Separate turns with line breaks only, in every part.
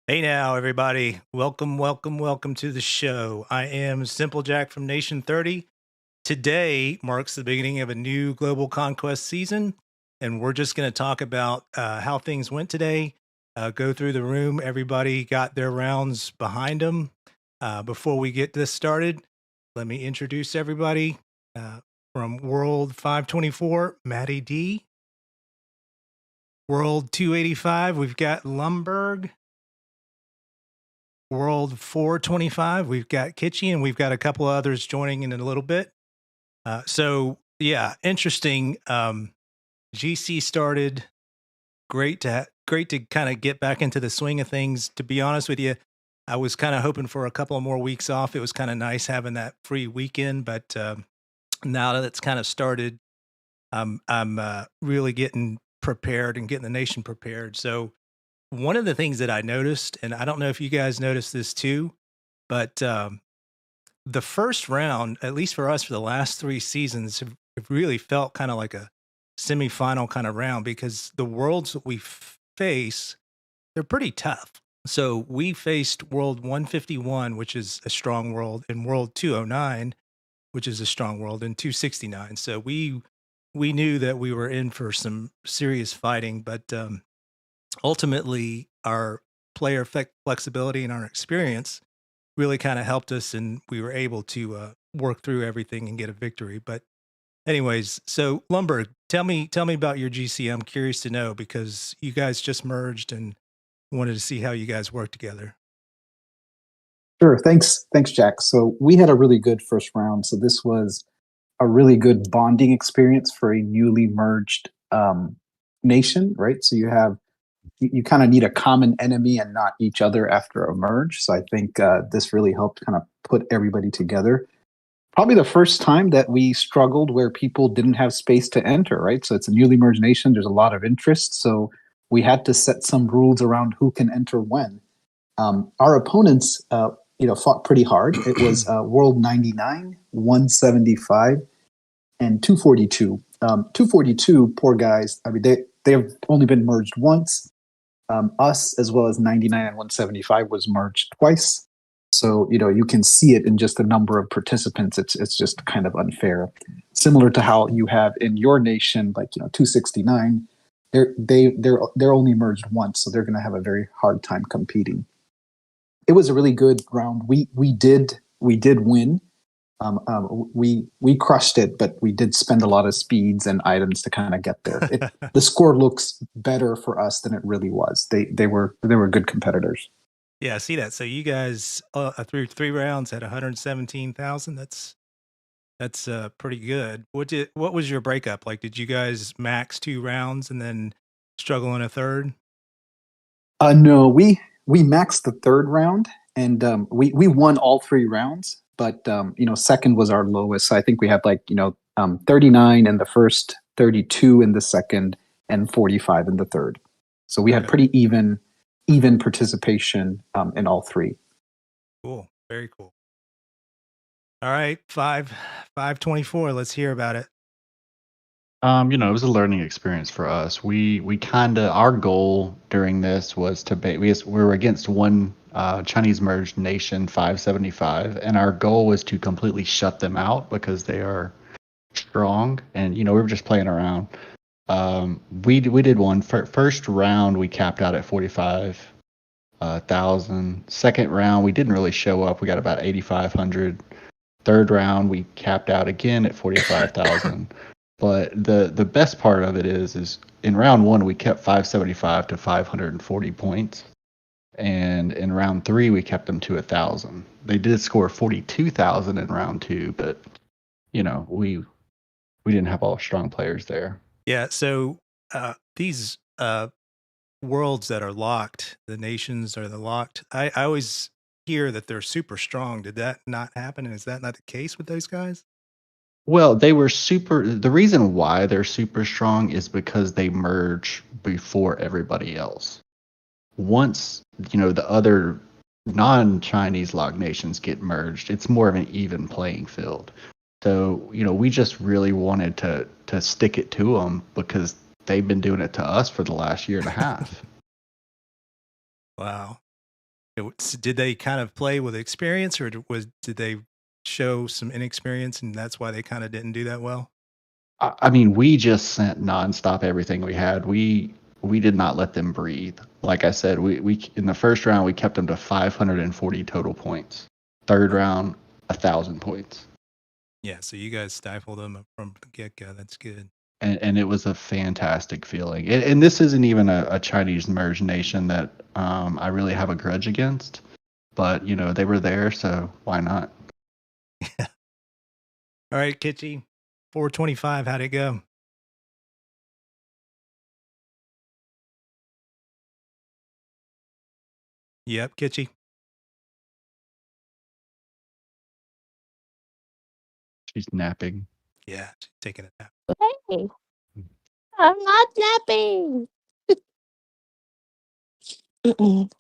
Hey now, everybody. Welcome to the show. I am Simple Jack from Nation 30. Today marks the beginning of a new Global Conquest season, and we're just going to talk about how things went today, go through the room. Everybody got their rounds behind them. Before we get this started, let me introduce everybody. From World 524, Matty D. World 285, we've got Lumberg. World 425, we've got Kitschy, and we've got a couple others joining in a little bit. Interesting. GC started. Great to kind of get back into the swing of things. To be honest with you, I was kind of hoping for a couple of more weeks off. It was kind of nice having that free weekend, but now that it's kind of started, I'm really getting prepared and getting the nation prepared. So one of the things that I noticed, and I don't know if you guys noticed this too, but the first round, at least for us for the last 3 seasons, have really felt kind of like a semifinal kind of round because the worlds that we face, they're pretty tough. So we faced World 151, which is a strong world, and World 209, which is a strong world, and 269. So we knew that we were in for some serious fighting, but ultimately, our player flexibility and our experience really kind of helped us, and we were able to work through everything and get a victory. But anyways, so Lumberg, tell me about your GC. I'm curious to know because you guys just merged and wanted to see how you guys work together.
Sure. Thanks, Jack. So we had a really good first round. So this was a really good bonding experience for a newly merged nation, right? So you kind of need a common enemy and not each other after a merge. So I think this really helped kind of put everybody together. Probably the first time that we struggled where people didn't have space to enter, right? So it's a newly merged nation. There's a lot of interest. So we had to set some rules around who can enter when. Our opponents, fought pretty hard. It was World 99, 175, and 242. 242, poor guys. I mean, they have only been merged once. Us, as well as 99 and 175, was merged twice. So, you can see it in just the number of participants. It's just kind of unfair. Similar to how you have in your nation, like, 269, they're only merged once, so they're going to have a very hard time competing. It was a really good round. We did win. We crushed it, but we did spend a lot of speeds and items to kind of get there. The score looks better for us than it really was. They were good competitors.
Yeah, I see that. So you guys through 3 rounds at 117,000. That's pretty good. What was your breakup like? Did you guys max 2 rounds and then struggle in a third?
No, we maxed the third round, and we won all 3 rounds. But second was our lowest. So I think we had 39 in the first, 32 in the second, and 45 in the third. So we had pretty even participation in all 3.
Cool, very cool. All right, 524. Let's hear about it.
It was a learning experience for us. We kind of our goal during this was to we were against one Chinese merged nation 575, and our goal was to completely shut them out because they are strong, and we were just playing around. We did one first round. We capped out at 45,000. Second round, we didn't really show up. We got about 8,500. Third round, we capped out again at 45,000. But the best part of it is in round one we kept 575 to 540 points, and in round three we kept them to 1,000. They did score 42,000 in round two, but we didn't have all strong players there.
Yeah. So these worlds that are locked, the nations are the locked. I always hear that they're super strong. Did that not happen? And is that not the case with those guys?
Well, they were super. The reason why they're super strong is because they merge before everybody else. Once the other non-Chinese locked nations get merged, it's more of an even playing field. So we just really wanted to stick it to them because they've been doing it to us for the last year and a half.
Wow. Did they kind of play with experience, or did they show some inexperience, and that's why they kind of didn't do that well?
I mean, we just sent nonstop everything we had. We did not let them breathe. Like I said, we in the first round we kept them to 540 total points. Third round, 1,000 points.
Yeah. So you guys stifled them from the get go. That's good.
And it was a fantastic feeling. And this isn't even a Chinese merged nation that I really have a grudge against, but they were there, so why not?
All right, Kitchy. 425. How'd it go? Yep, Kitchy.
She's napping.
Yeah, she's taking a nap.
Hey, I'm not napping. Mm-mm.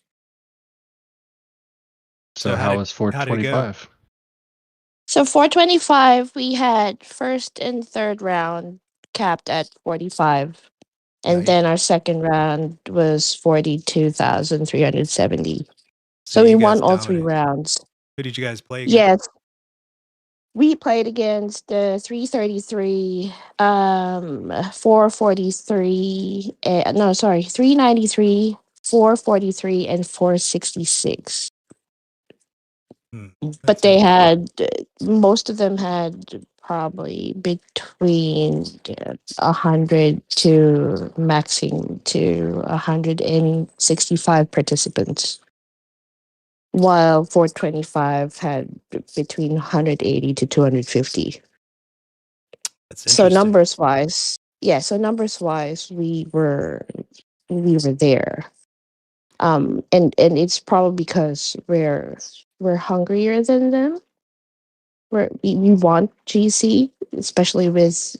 So
So
how was
how did it go?
425?
So 425, we had first and third round capped at 45. And
Nice.
then our second round was 42,370.
So
So we
you guys
won all three
dominated.
rounds.
Who did you guys play against?
Yes, we played against the 333, 443, no, sorry, 393, 443, and 466. But
That's
they
interesting.
had most of them had probably between 100 to maxing to 165 participants, while 425 had between 180 to 250.
That's
So
interesting.
numbers wise, yeah, so numbers wise we were there. And it's probably because we're hungrier than them. We want GC, especially with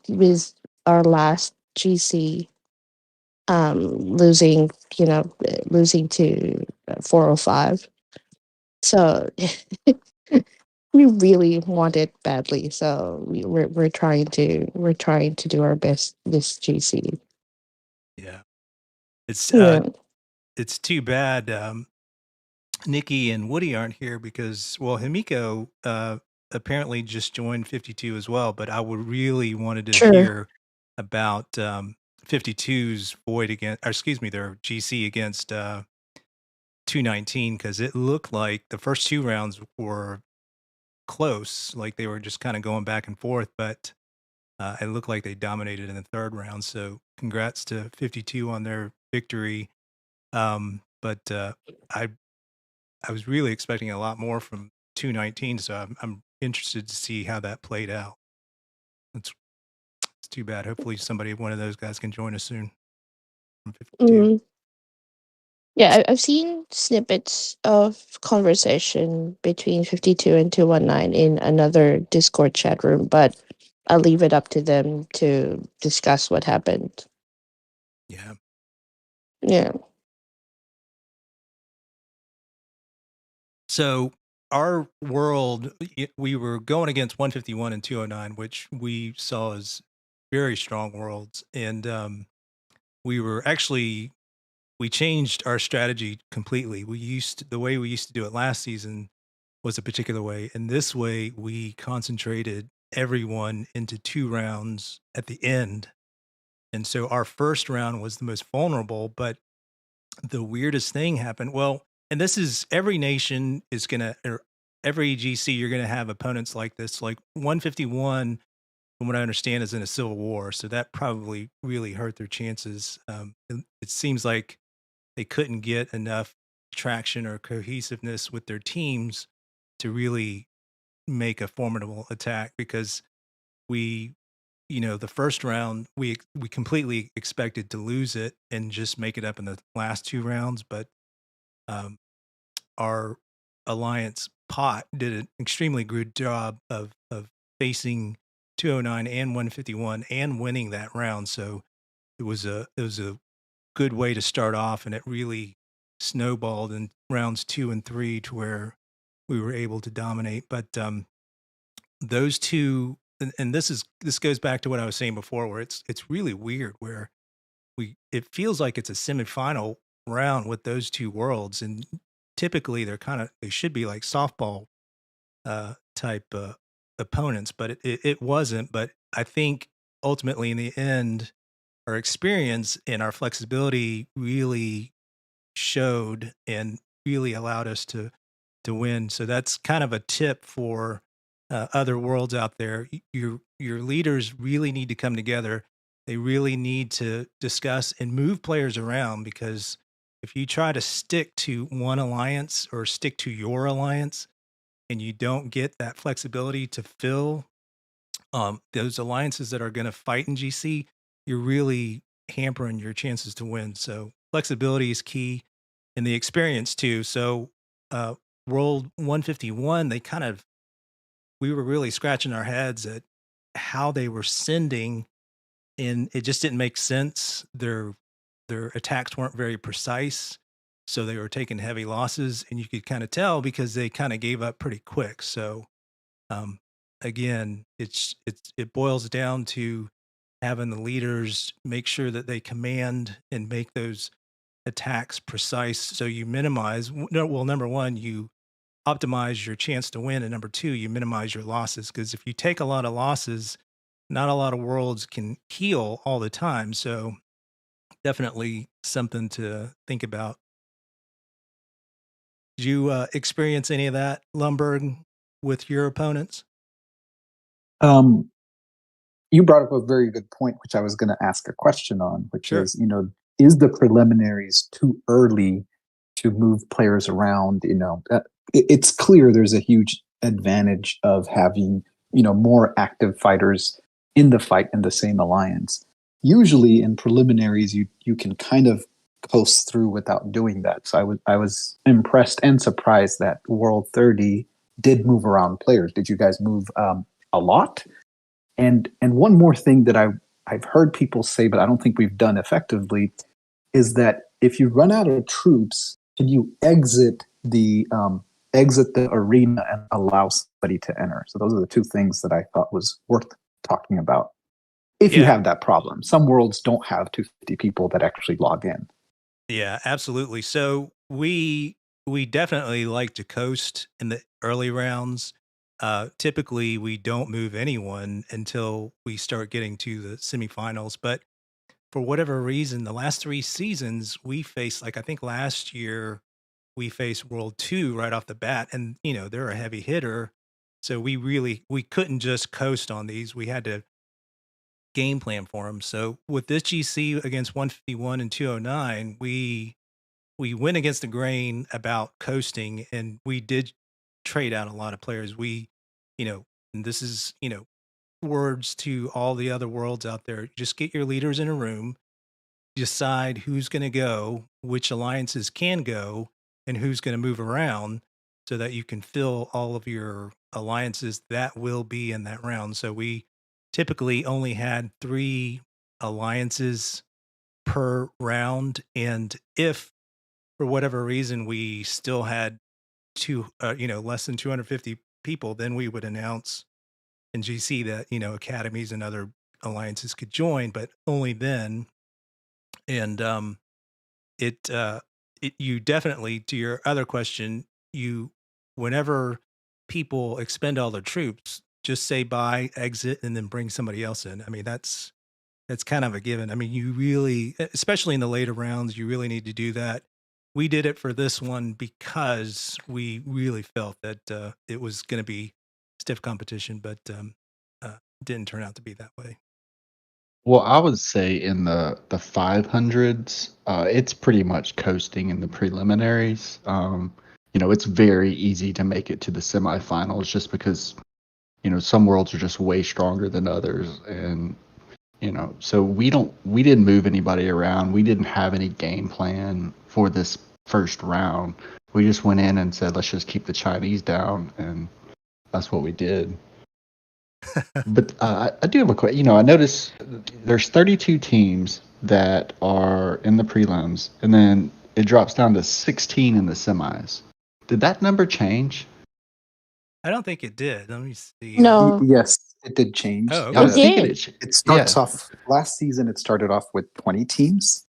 our last GC losing, losing to 405. So we really want it badly. So we're trying to do our best this GC.
Yeah. It's
Yeah,
it's too bad Nikki and Woody aren't here because Himiko apparently just joined 52 as well, but I would really wanted to
sure.
hear about 52's void against, or excuse me, their GC against 219, because it looked like the first two rounds were close, like they were just kind of going back and forth, but it looked like they dominated in the third round. So congrats to 52 on their victory. But I I was really expecting a lot more from 219, so I'm interested to see how that played out. It's it's too bad. Hopefully, one of those guys can join us soon from 52.
Mm. Yeah, I've seen snippets of conversation between 52 and 219 in another Discord chat room, but I'll leave it up to them to discuss what happened.
Yeah.
Yeah.
So our world, we were going against 151 and 209, which we saw as very strong worlds. And we were actually we changed our strategy completely. The way we used to do it last season was a particular way, and this way we concentrated everyone into 2 rounds at the end. And so our first round was the most vulnerable, but the weirdest thing happened. Well, and this is every nation is going to, or every GC, you're going to have opponents like this. Like 151, from what I understand, is in a civil war. So that probably really hurt their chances. And it seems like they couldn't get enough traction or cohesiveness with their teams to really make a formidable attack because we the first round we completely expected to lose it and just make it up in the last 2 rounds, but um, our alliance pot did an extremely good job of facing 209 and 151 and winning that round. So it was a good way to start off, and it really snowballed in rounds 2 and 3 to where we were able to dominate. But those two, and this goes back to what I was saying before, where it's really weird where we it feels like it's a semifinal round with those two worlds, and typically they should be like softball type opponents, but it wasn't. But I think ultimately in the end, our experience and our flexibility really showed and really allowed us to win. So that's kind of a tip for other worlds out there. Your leaders really need to come together. They really need to discuss and move players around, because if you try to stick to one alliance or stick to your alliance and you don't get that flexibility to fill those alliances that are going to fight in GC, you're really hampering your chances to win. So flexibility is key, and the experience too. So uh, World 151, we were really scratching our heads at how they were sending, and it just didn't make sense. Their attacks weren't very precise, so they were taking heavy losses, and you could kind of tell because they kind of gave up pretty quick. So um, again, it boils down to having the leaders make sure that they command and make those attacks precise, so you minimize. No, well, number one, you optimize your chance to win, and number two, you minimize your losses. Because if you take a lot of losses, not a lot of worlds can heal all the time. So definitely something to think about. Did you experience any of that, Lumberg, with your opponents?
Um, you brought up a very good point, which I was going to ask a question on, which
Sure.
is, is the preliminaries too early to move players around? It's clear there's a huge advantage of having, more active fighters in the fight in the same alliance. Usually in preliminaries, you can kind of coast through without doing that. So I was impressed and surprised that World 30 did move around players. Did you guys move a lot? And one more thing that I've heard people say, but I don't think we've done effectively, is that if you run out of troops, can you exit the arena and allow somebody to enter? So those are the two things that I thought was worth talking about. If you
Yeah.
have that problem, some worlds don't have 250 people that actually log in.
Yeah, absolutely. So we definitely like to coast in the early rounds. Typically, we don't move anyone until we start getting to the semifinals. But for whatever reason, the last 3 seasons we faced, like I think last year we faced World Two right off the bat, and they're a heavy hitter, so we couldn't just coast on these. We had to game plan for them. So with this GC against 151 and 209, we went against the grain about coasting, and we did trade out a lot of players. You know, and this is, words to all the other worlds out there. Just get your leaders in a room, decide who's going to go, which alliances can go, and who's going to move around so that you can fill all of your alliances that will be in that round. So we typically only had 3 alliances per round. And if for whatever reason we still had less than 250 people, then we would announce in GC that academies and other alliances could join, but only then. And it you definitely, to your other question, whenever people expend all their troops, just say bye, exit, and then bring somebody else in. I mean, that's kind of a given. I mean, you really, especially in the later rounds, you really need to do that. We did it for this one because we really felt that it was going to be stiff competition, but didn't turn out to be that way.
Well, I would say in the 500s, it's pretty much coasting in the preliminaries. It's very easy to make it to the semifinals just because some worlds are just way stronger than others, and so we didn't move anybody around. We didn't have any game plan for this first round. We just went in and said, let's just keep the Chinese down, and that's what we did. But I do have a question. I noticed there's 32 teams that are in the prelims, and then it drops down to 16 in the semis. Did that number change?
I don't think it did. Let me see.
No,
Yes, it did change.
Oh, okay.
I was
It
thinking
did.
It starts
yeah.
off last season. It started off with 20 teams.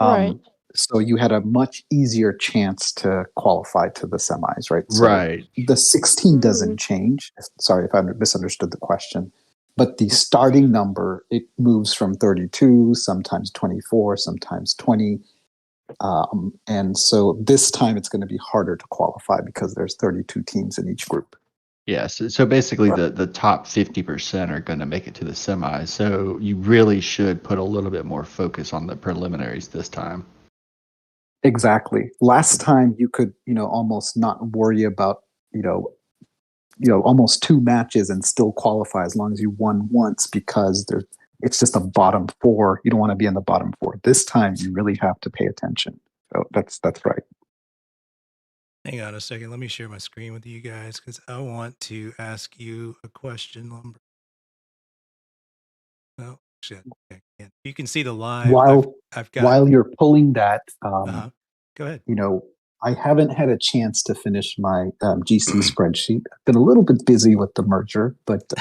Right.
So you had a much easier chance to qualify to the semis, right? So
Right.
the 16 doesn't change. Sorry if I misunderstood the question. But the starting number, it moves from 32, sometimes 24, sometimes 20. And so this time it's going to be harder to qualify because there's 32 teams in each group.
Yeah, so basically the top 50% are going to make it to the semis. So you really should put a little bit more focus on the preliminaries this time.
Exactly. Last time you could, almost not worry about, almost two matches and still qualify as long as you won once because it's just a bottom four. You don't want to be in the bottom four. This time you really have to pay attention. So that's right.
Hang on a second. Let me share my screen with you guys because I want to ask you a question. Oh, shit. I can't. You can see the live. I've got.
While you're pulling that,
Go ahead.
I haven't had a chance to finish my GC spreadsheet. I've been a little bit busy with the merger, but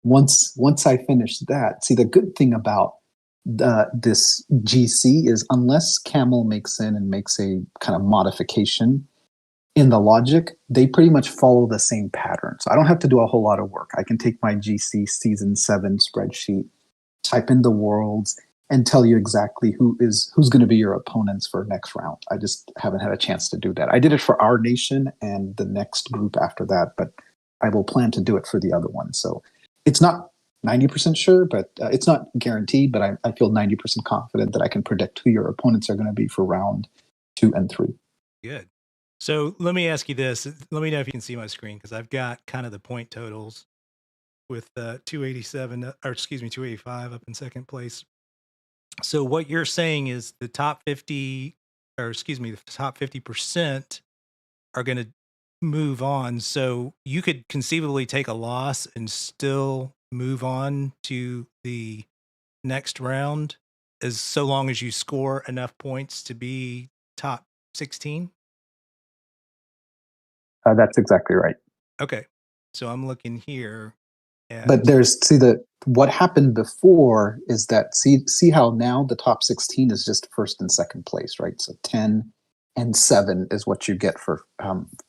once I finish that, see, the good thing about this GC is unless Camel makes a kind of modification in the logic, they pretty much follow the same pattern. So I don't have to do a whole lot of work. I can take my GC season 7 spreadsheet, type in the worlds, and tell you exactly who's going to be your opponents for next round. I just haven't had a chance to do that. I did it for our nation and the next group after that, but I will plan to do it for the other one. So it's not 90% sure, but it's not guaranteed, but I feel 90% confident that I can predict who your opponents are going to be for round 2 and 3.
Good. So let me ask you this. Let me know if you can see my screen because I've got kind of the point totals with 285 up in second place. So what you're saying is the top 50, the top 50% are going to move on. So you could conceivably take a loss and still move on to the next round as so long as you score enough points to be top 16.
That's exactly right.
Okay. So I'm looking here.
But what happened before is that see how now the top 16 is just first and second place, right? So 10 and 7 is what you get for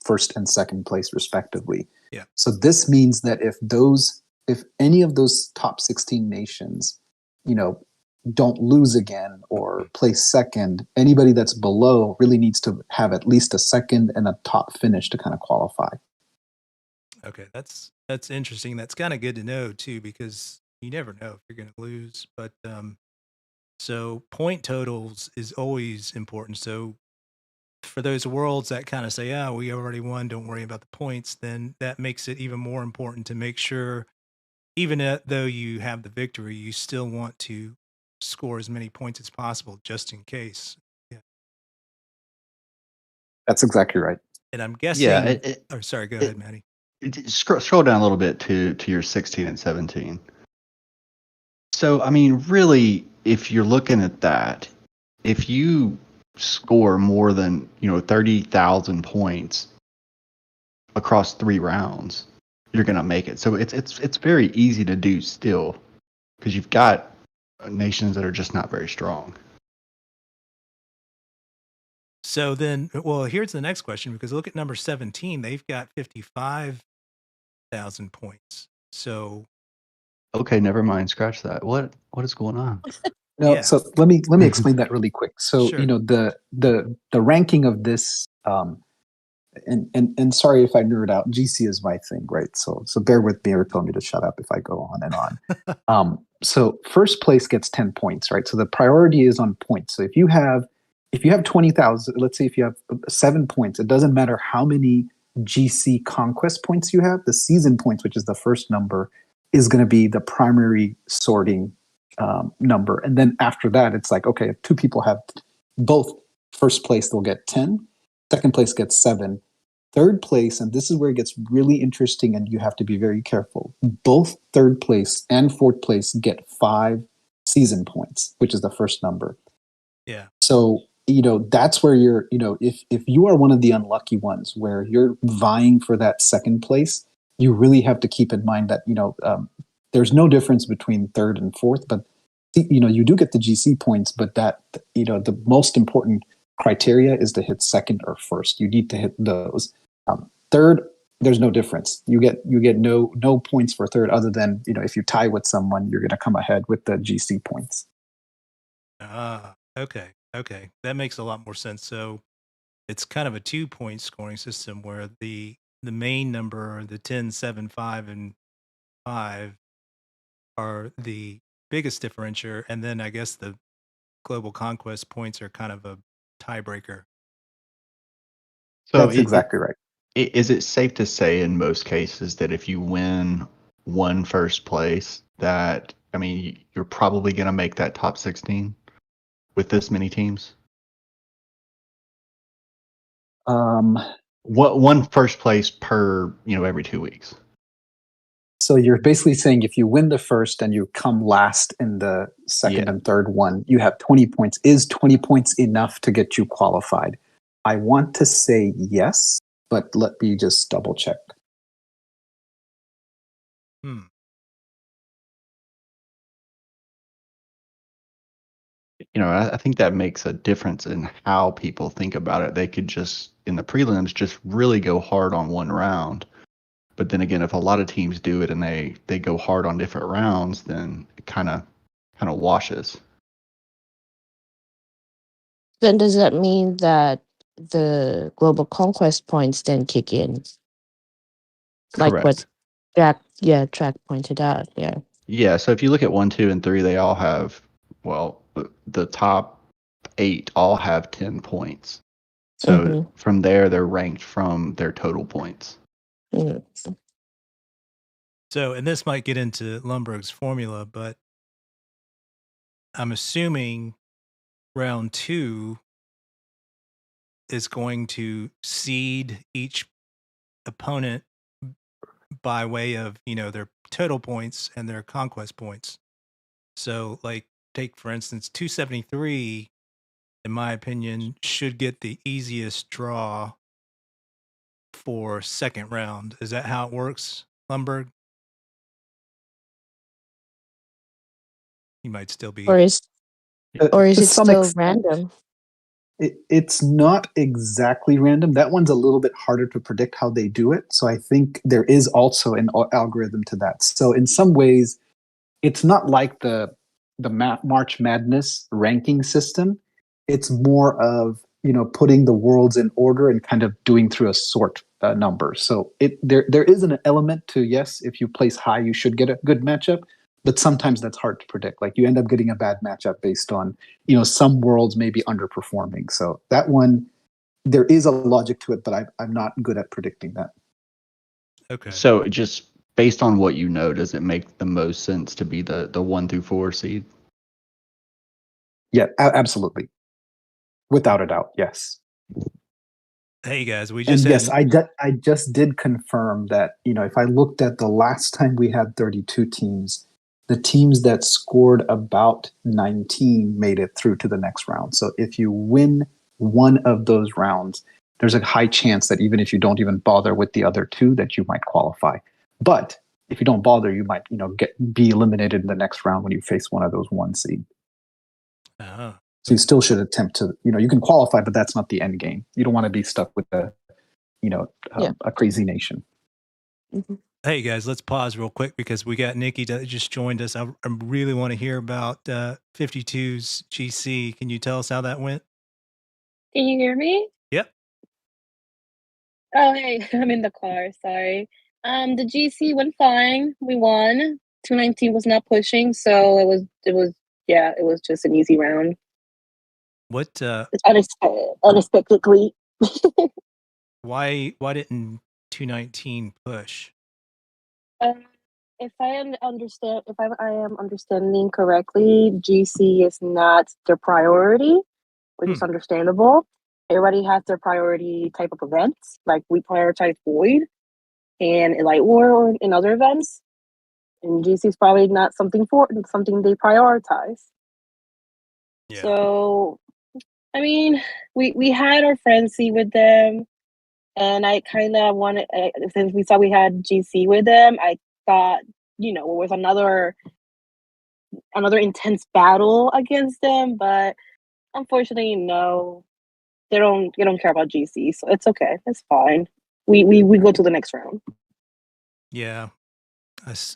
first and second place respectively.
Yeah.
So this means that if any of those top 16 nations, don't lose again or place second, anybody that's below really needs to have at least a second and a top finish to kind of qualify.
Okay, that's interesting. That's kind of good to know too, because you never know if you're going to lose. But so point totals is always important. So for those worlds that kind of say, "Oh, we already won, don't worry about the points," then that makes it even more important to make sure, even though you have the victory, you still want to score as many points as possible just in case. Yeah,
that's exactly right.
And I'm guessing.
Yeah.
Sorry, go ahead, Maddie.
Scroll down a little bit to your 16 and 17. So, I mean, really, if you're looking at that, if you score more than 30,000 points across 3 rounds, you're gonna make it. So it's very easy to do still. because you've got nations that are just not very strong.
So then, well, here's the next question, because look at number 17. They've got 55,000 points. So
Okay, never mind. Scratch that. What is going on?
No,
yeah,
so let me explain that really quick. So
Sure.
you know the ranking of this, and sorry if I nerd out. GC is my thing, right? So bear with me or tell me to shut up if I go on and on. So first place gets 10 points, right? So the priority is on points. So if you have 20,000, let's say if you have 7 points, it doesn't matter how many GC conquest points you have. The season points, which is the first number, is going to be the primary sorting number. And then after that, it's like, okay, if two people have both first place, they'll get 10. Second place gets 7. Third place, and this is where it gets really interesting and you have to be very careful. Both third place and fourth place get 5 season points, which is the first number.
Yeah.
So, that's where you're, if you are one of the unlucky ones where you're vying for that second place, you really have to keep in mind that, there's no difference between third and fourth, but, you do get the GC points, but that, the most important criteria is to hit second or first. You need to hit those. Third, there's no difference. You get no points for third, other than if you tie with someone, you're going to come ahead with the GC points.
Okay, that makes a lot more sense. So it's kind of a 2-point scoring system where the main number, the 10, 7, 5, and 5, are the biggest differentiator, and then I guess the global conquest points are kind of a tiebreaker.
So
That's exactly right.
Is it safe to say in most cases that if you win one first place, that, I mean, you're probably going to make that top 16 with this many teams? What one first place per, every 2 weeks?
So you're basically saying if you win the first and you come last in the second and third one, you have 20 points. Is 20 points enough to get you qualified? I want to say yes, but let me just double check.
I think that makes a difference in how people think about it. They could just, in the prelims, just really go hard on one round. But then again, if a lot of teams do it and they go hard on different rounds, then it kind of washes.
Then does that mean that the global conquest points then kick in? Like what
Correct.
Track pointed out. Yeah.
Yeah, so if you look at 1, 2, and 3, they all have, well, the top 8 all have 10 points. So from there, they're ranked from their total points.
Mm.
So, and this might get into Lundberg's formula, but I'm assuming round 2 is going to seed each opponent by way of, their total points and their conquest points. So, like, take for instance, 273, in my opinion, should get the easiest draw for second round. Is that how it works, Lundberg? He might still be.
Or is
To
it
some
still
extent,
random?
it's not exactly random. That one's a little bit harder to predict how they do it. So I think there is also an algorithm to that. So in some ways, it's not like the March Madness ranking system. It's more of putting the worlds in order and kind of doing through a sort number. So there is an element to, yes, if you place high, you should get a good matchup. But sometimes that's hard to predict. Like you end up getting a bad matchup based on some worlds may be underperforming. So that one, there is a logic to it, but I'm not good at predicting that.
Okay.
So just based on what you know, does it make the most sense to be the 1 through 4 seed?
Yeah, absolutely. Without a doubt, yes.
Hey guys, we just
yes, I just did confirm that if I looked at the last time we had 32 teams, the teams that scored about 19 made it through to the next round. So if you win one of those rounds, there's a high chance that even if you don't even bother with the other 2, that you might qualify. But if you don't bother, you might be eliminated in the next round when you face one of those 1 seed.
Oh.
So you still should attempt to, you can qualify, but that's not the end game. You don't want to be stuck with a crazy nation.
Mm-hmm.
Hey guys, let's pause real quick because we got Nikki that just joined us. I really want to hear about 52's GC. Can you tell us how that went?
Can you hear me?
Yep.
Oh, hey, I'm in the car. Sorry. The GC went fine. We won. 219 was not pushing, so it was just an easy round.
What?
It's unexpectedly.
Why didn't 219 push?
If I am understanding correctly, GC is not their priority, which is understandable. Everybody has their priority type of events. Like we prioritize Void and Light War or in other events. And GC is probably not something they prioritize.
Yeah.
So, I mean, we had our frenzy with them, and I kind of wanted, since we saw we had GC with them, I thought, it was another intense battle against them, but unfortunately, no, they don't care about GC, so it's okay, it's fine. We go to the next round.
Yeah,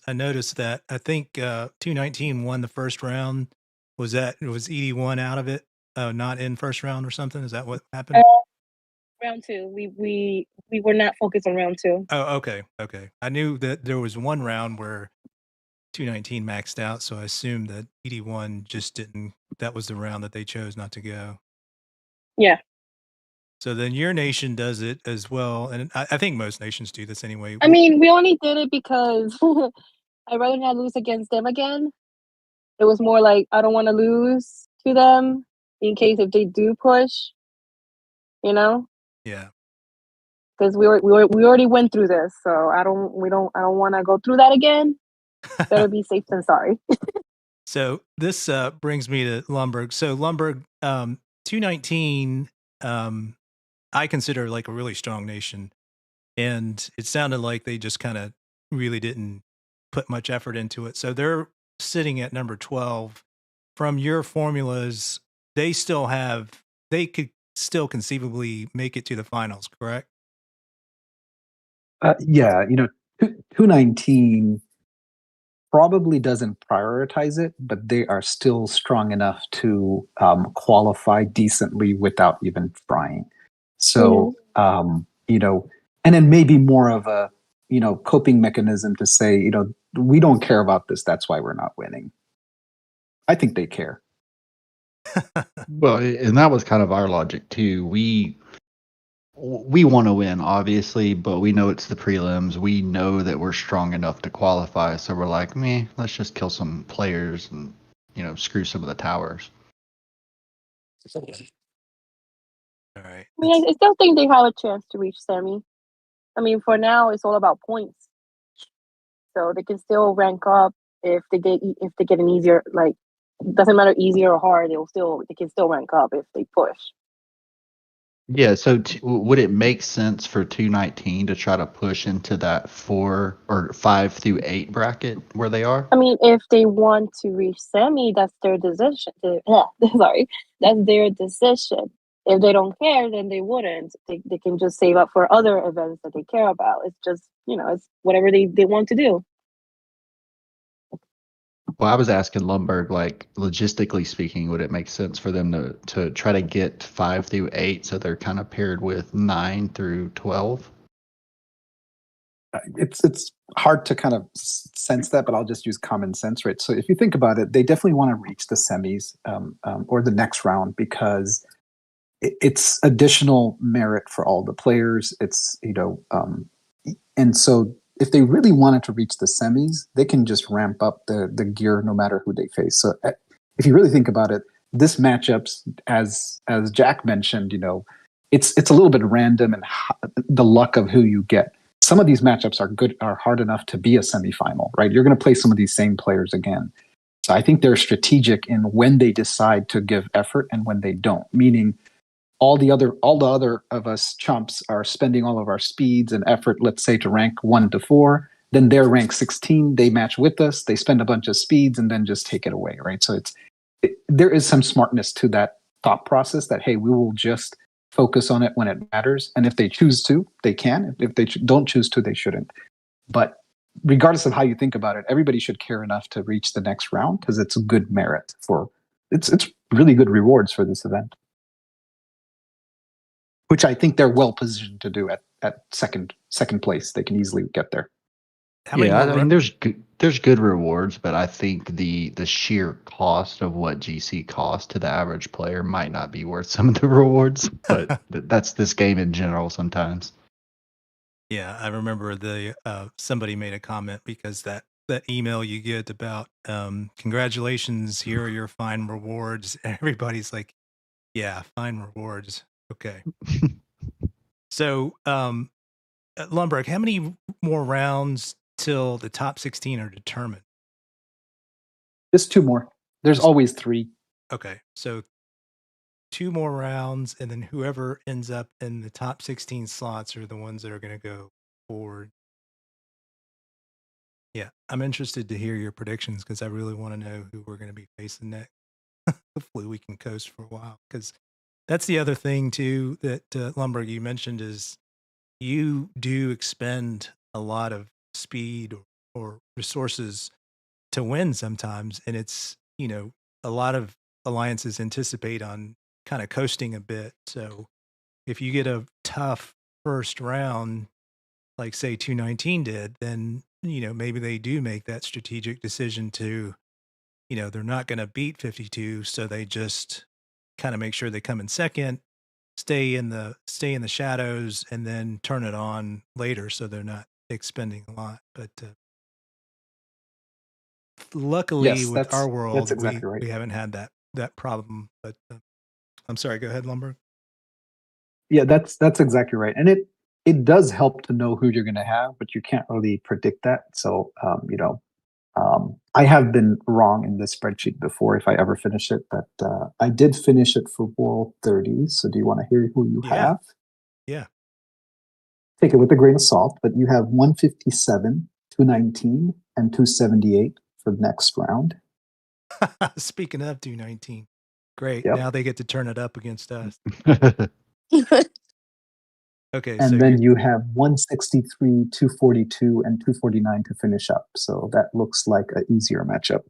I noticed that. I think 219 won the first round. Was ED1 out of it? Not in first round or something? Is that what happened?
Round 2. We were not focused on round 2.
Oh, okay. I knew that there was one round where 219 maxed out, so I assumed that ED1 just didn't. That was the round that they chose not to go.
Yeah.
So then your nation does it as well, and I think most nations do this anyway.
I mean, we only did it because I'd rather not lose against them again. It was more like I don't want to lose to them in case if they do push,
Yeah.
Because we already went through this, so I don't want to go through that again. Better be safe than sorry.
So this brings me to Lumberg. So Lumberg, 219, I consider like a really strong nation, and it sounded like they just kind of really didn't put much effort into it. So they're sitting at number 12. From your formulas, they could still conceivably make it to the finals, correct?
Yeah, 219 probably doesn't prioritize it, but they are still strong enough to qualify decently without even trying. So, and then maybe more of a, coping mechanism to say, we don't care about this. That's why we're not winning. I think they care.
Well, and that was kind of our logic too. We want to win, obviously, but we know it's the prelims. We know that we're strong enough to qualify, so we're like, let's just kill some players and screw some of the towers.
All right.
I mean, I still think they have a chance to reach semi. I mean, for now, it's all about points, so they can still rank up if they get an easier, like, doesn't matter easier or hard, they can still rank up if they push.
Yeah, so would it make sense for 219 to try to push into that 4 or 5 through 8 bracket where they are?
I mean, if they want to reach semi, that's their decision. Sorry, that's their decision. If they don't care, then they wouldn't. They can just save up for other events that they care about. It's just, it's whatever they want to do.
Well, I was asking Lumberg, like, logistically speaking, would it make sense for them to try to get 5 through 8 so they're kind of paired with 9 through 12?
It's hard to kind of sense that, but I'll just use common sense, right? So if you think about it, they definitely want to reach the semis or the next round because it's additional merit for all the players. It's and so if they really wanted to reach the semis, they can just ramp up the gear no matter who they face. So if you really think about it, this matchups, as Jack mentioned, it's a little bit random and the luck of who you get. Some of these matchups are hard enough to be a semifinal, right? You're going to play some of these same players again. So I think they're strategic in when they decide to give effort and when they don't. Meaning, all the other of us chumps are spending all of our speeds and effort, let's say, to rank 1 to 4, then they're ranked 16, they match with us, they spend a bunch of speeds and then just take it away, right? So there is some smartness to that thought process that, hey, we will just focus on it when it matters. And if they choose to, they can. If they don't choose to, they shouldn't. But regardless of how you think about it, everybody should care enough to reach the next round because it's a good merit for it's really good rewards for this event, which I think they're well positioned to do at second place. They can easily get there.
How many
Yeah,
more
I mean, there's good rewards, but I think the sheer cost of what GC costs to the average player might not be worth some of the rewards. But that's this game in general sometimes.
Yeah, I remember somebody made a comment because that email you get about congratulations, here are your fine rewards. Everybody's like, yeah, fine rewards. Okay. So Lundberg, how many more rounds till the top 16 are determined?
Just 2 more. There's always 3.
Okay. So 2 more rounds, and then whoever ends up in the top 16 slots are the ones that are going to go forward. Yeah, I'm interested to hear your predictions because I really want to know who we're going to be facing next. Hopefully we can coast for a while, because that's the other thing too that Lundberg, you mentioned, is you do expend a lot of speed or resources to win sometimes, and it's, a lot of alliances anticipate on kind of coasting a bit. So if you get a tough first round, like say 219 did, then maybe they do make that strategic decision to, they're not going to beat 52, so they just kind of make sure they come in second, stay in the shadows, and then turn it on later, so they're not expending a lot. But luckily,
Yes,
with our
that's
world,
exactly right.
we haven't had that problem. But I'm sorry. Go ahead, Lumber.
Yeah, that's exactly right. And it does help to know who you're going to have, but you can't really predict that. So I have been wrong in this spreadsheet before if I ever finish it, but I did finish it for World 30. So do you want to hear who you have?
Yeah.
Take it with a grain of salt, but you have 157, 219, and 278 for the next round.
Speaking of 219, great.
Yep.
Now they get to turn it up against us. Okay,
And
so
then you have 163, 242, and 249 to finish up. So that looks like an easier matchup.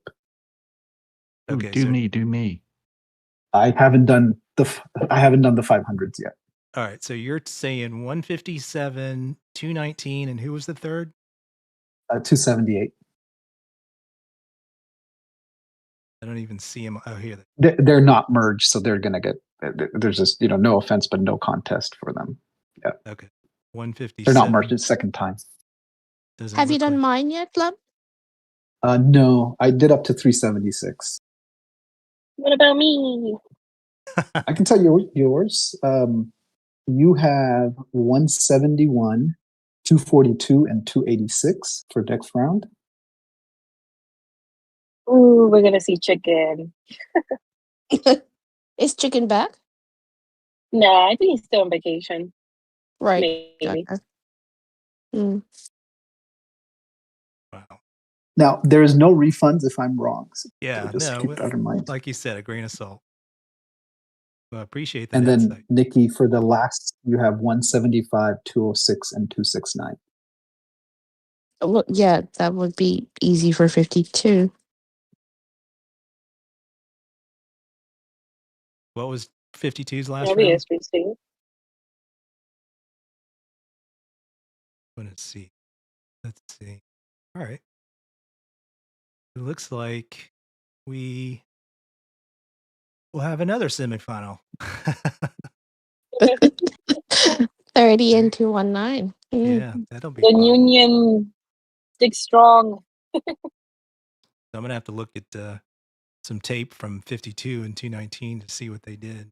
Okay,
do me.
I haven't done the 500s yet.
All right, so you're saying 157, 219, and who was the third?
278.
I don't even see him. Oh, here.
They're not merged, so they're gonna get. There's just no offense, but no contest for them. Yeah.
Okay. 157.
They're not merged. It's second time.
Have you done mine yet, Lum?
No, I did up to 376.
What about me?
I can tell you yours. You have 171, 242, and 286 for next round.
Ooh, we're gonna see chicken.
Is chicken back?
Nah, I think he's still on vacation.
Right.
Maybe.
Mm.
Wow.
Now there is no refunds if I'm wrong. So
Yeah,
just keep that in mind.
Like you said, a grain of salt. Well, I appreciate that.
And then
insight.
Nikki, for the last, you have 175, 206, and 269.
Well, yeah, that would be easy for 52.
What was 52's last
Maybe
round?
it's PC.
Let's see. All right. It looks like we will have another semifinal.
30 and 219.
Yeah, that'll be
The
fun.
Union sticks strong.
So I'm gonna have to look at some tape from 52 and 219 to see what they did.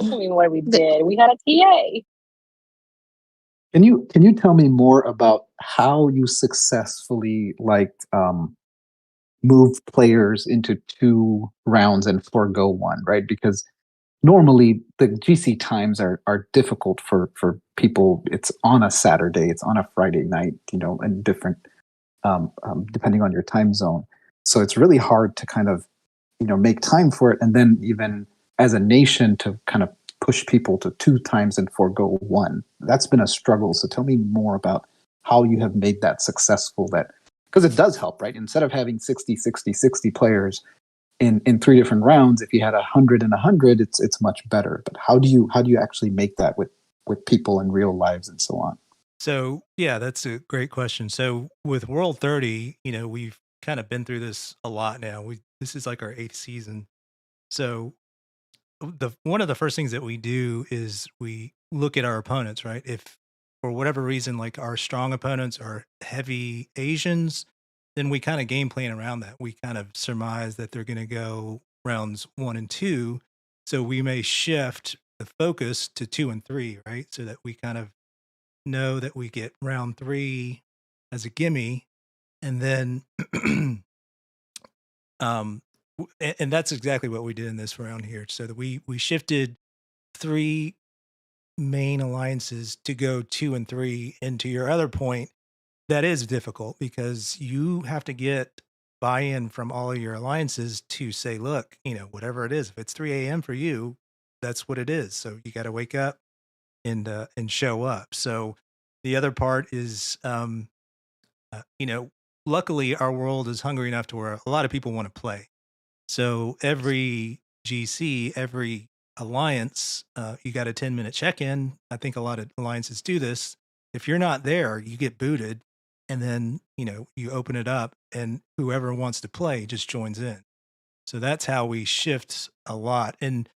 I mean, what we did. We had a TA.
Can you tell me more about how you successfully move players into 2 rounds and forego one, right? Because normally the GC times are difficult for people. It's on a Saturday, it's on a Friday night, and different depending on your time zone. So it's really hard to kind of make time for it, and then even as a nation to kind of push people to 2 times and forego 1. That's been a struggle. So tell me more about how you have made that successful. That because it does help, right? Instead of having 60 players in 3 different rounds, if you had 100 and 100, it's much better. But how do you actually make that with people in real lives and so on?
So yeah, that's a great question. So with World 30, we've kind of been through this a lot now. This is like our 8th season. So one of the first things that we do is we look at our opponents, right? If for whatever reason, like our strong opponents are heavy Asians, then we kind of game plan around that. We kind of surmise that they're going to go rounds 1 and 2. So we may shift the focus to 2 and 3, right? So that we kind of know that we get round 3 as a gimme. And then, and that's exactly what we did in this round here. So that we shifted 3 main alliances to go 2 and 3. And to your other point, that is difficult because you have to get buy-in from all of your alliances to say, look, whatever it is, if it's 3 a.m. for you, that's what it is. So you got to wake up and show up. So the other part is, luckily our world is hungry enough to where a lot of people want to play. So every GC, every alliance, you got a 10-minute check-in. I think a lot of alliances do this. If you're not there, you get booted, and then you open it up, and whoever wants to play just joins in. So that's how we shift a lot. And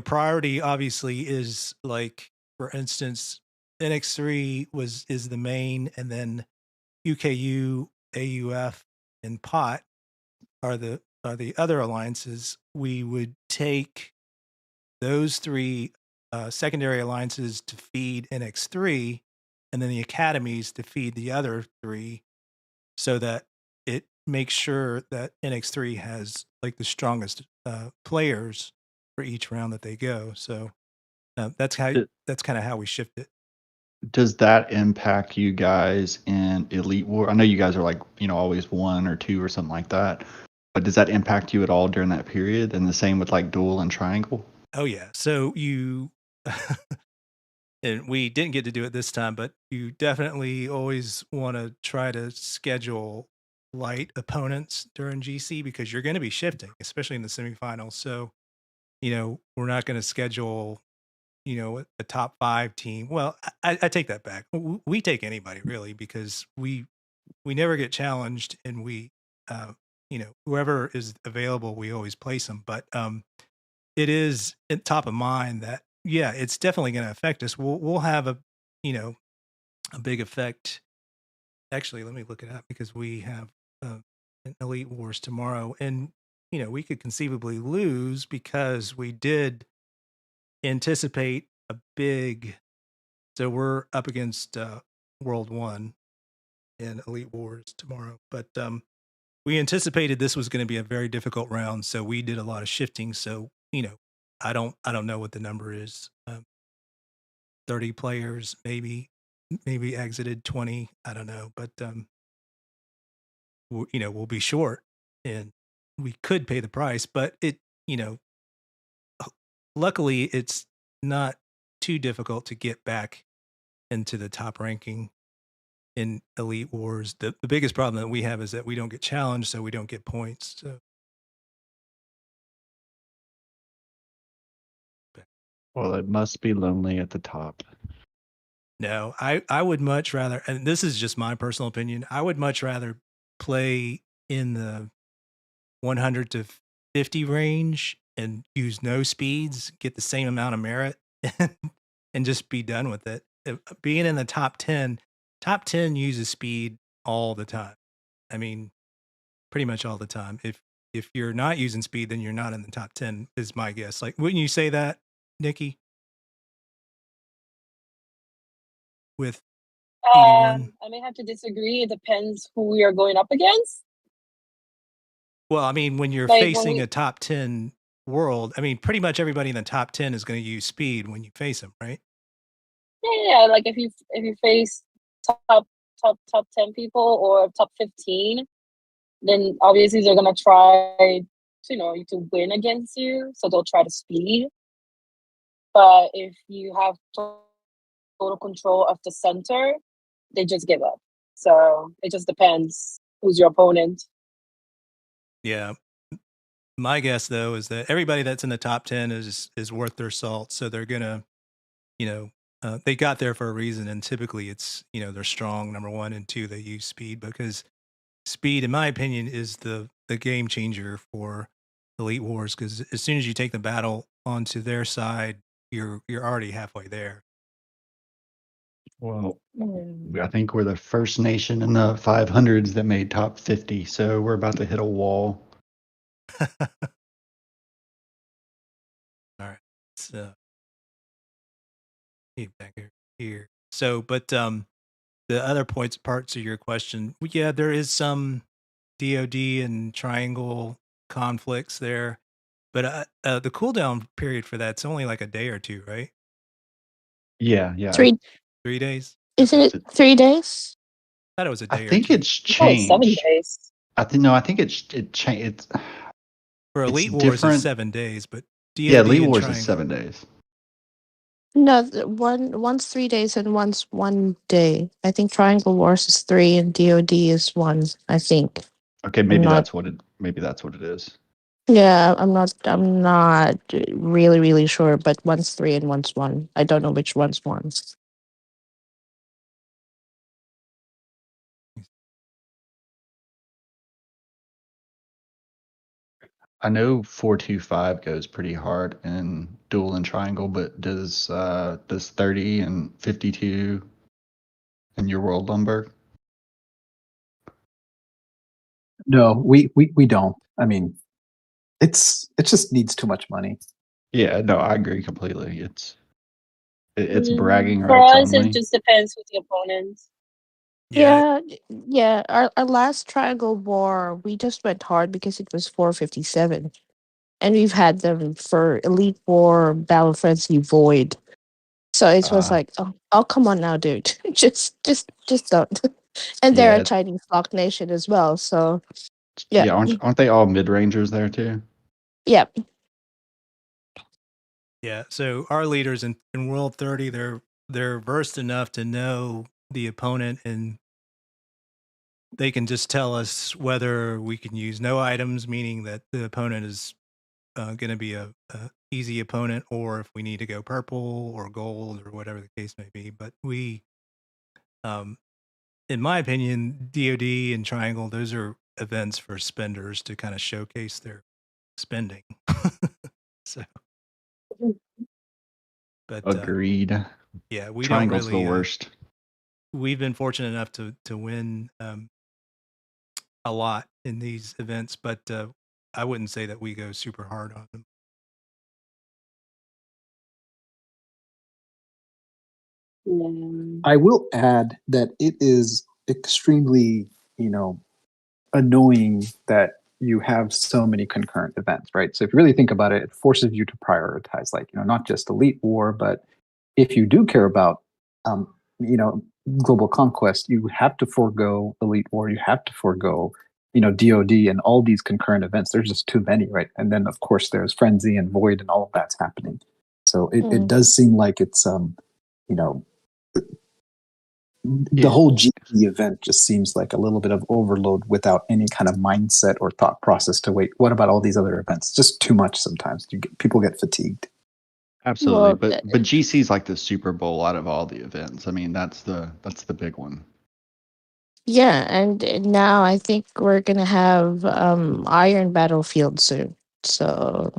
priority obviously is like, for instance, NX3 is the main, and then UKU, AUF, and POT are the other alliances. We would take those 3 secondary alliances to feed NX3, and then the academies to feed the other 3, so that it makes sure that NX3 has like the strongest players for each round that they go. So that's kind of how we shift it.
Does that impact you guys in Elite War? I know you guys are like, always 1 or 2 or something like that. But does that impact you at all during that period? And the same with like Duel and Triangle?
Oh yeah. So you and we didn't get to do it this time, but you definitely always want to try to schedule light opponents during GC because you're going to be shifting, especially in the semifinals. So, we're not going to schedule, a top 5 team. Well, I take that back. We take anybody really because we never get challenged, and we, whoever is available, we always place them. But it is at top of mind that yeah, it's definitely going to affect us. We'll have a big effect. Actually, let me look it up because we have an Elite Wars tomorrow, and we could conceivably lose because we did anticipate a big. So we're up against World 1 in Elite Wars tomorrow, but we anticipated this was going to be a very difficult round, so we did a lot of shifting. So I don't know what the number is. 30 players, maybe exited 20. I don't know, but we'll be short, and we could pay the price. But luckily, it's not too difficult to get back into the top ranking in Elite Wars. The biggest problem that we have is that we don't get challenged, so we don't get points. So.
Well, it must be lonely at the top.
No, I would much rather, and this is just my personal opinion, I would much rather play in the 100 to 50 range and use no speeds, get the same amount of merit, and just be done with it. Being in the top 10 uses speed all the time. I mean, pretty much all the time. If you're not using speed, then you're not in the top 10 is my guess. Like, wouldn't you say that, Nikki? With 81?
I may have to disagree. It depends who we are going up against.
Well, I mean, when you're
Like,
facing a top 10 world, I mean, pretty much everybody in the top 10 is going to use speed when you face them, right?
Yeah. Like if you face top 10 people or top 15, then obviously they're gonna try to win against you. So they'll try to speed. But if you have total control of the center, they just give up. So it just depends who's your opponent.
Yeah. My guess though is that everybody that's in the top 10 is worth their salt. So they're gonna, you know, they got there for a reason, and typically it's they're strong. Number one, and two, they use speed because speed, in my opinion, is the game changer for Elite Wars. Because as soon as you take the battle onto their side, you're already halfway there.
Well, I think we're the first nation in the 500s that made top 50, so we're about to hit a wall.
All right, so back here. So, but the other parts of your question, yeah, there is some DoD and Triangle conflicts there, but the cooldown period for that's only like a day or two, right?
Yeah.
3 days.
Isn't it 3 days?
I thought it was a
I
day or
think
two.
it's
It's only 7
changed.
days.
I think it changed.
For
It's
Elite Wars, it's
different.
7 days, but DoD
Yeah, Elite
and
Wars is
Triangle.
7 days.
No, one's 3 days and one's 1 day. I think Triangle Wars is 3 and DoD is 1. I think.
Okay, maybe that's what it is.
Yeah, I'm not really sure, but one's 3 and one's 1. I don't know which one's 1.
I know 425 goes pretty hard in Duel and Triangle, but does 30 and 52 in your world number?
No, we don't. I mean, it just needs too much money.
Yeah, no, I agree completely. It's bragging
For
rights
us, it
only.
just depends with the opponent.
Yeah. Our last Triangle War, we just went hard because it was 457, and we've had them for Elite War, Battle Frenzy, Void. So it was like, oh, come on now, dude, just don't. And they're a
Yeah,
Chinese block nation as well, so yeah,
yeah. Aren't they all mid rangers there too?
yeah.
Yeah. So our leaders in World 30, they're versed enough to know the opponent, and they can just tell us whether we can use no items, meaning that the opponent is going to be a easy opponent, or if we need to go purple or gold or whatever the case may be. But we, in my opinion, DoD and Triangle, those are events for spenders to kind of showcase their spending. So, but
Agreed.
yeah, we
Triangle's
don't
the
really.
worst.
We've been fortunate enough to win a lot in these events, but I wouldn't say that we go super hard on them.
I will add that it is extremely, annoying that you have so many concurrent events, right? So if you really think about it, it forces you to prioritize, like, not just Elite War, but if you do care about, um, global conquest, you have to forego Elite War, you have to forego, DoD and all these concurrent events. There's just too many, right? And then of course there's Frenzy and Void and all of that's happening. So it does seem like it's, the whole GP event just seems like a little bit of overload without any kind of mindset or thought process to wait. What about all these other events? Just too much sometimes. People get fatigued.
Absolutely,
Well,
but GC's like the Super Bowl out of all the events. I mean, that's the big one.
yeah, and now I think we're gonna have Iron Battlefield soon, so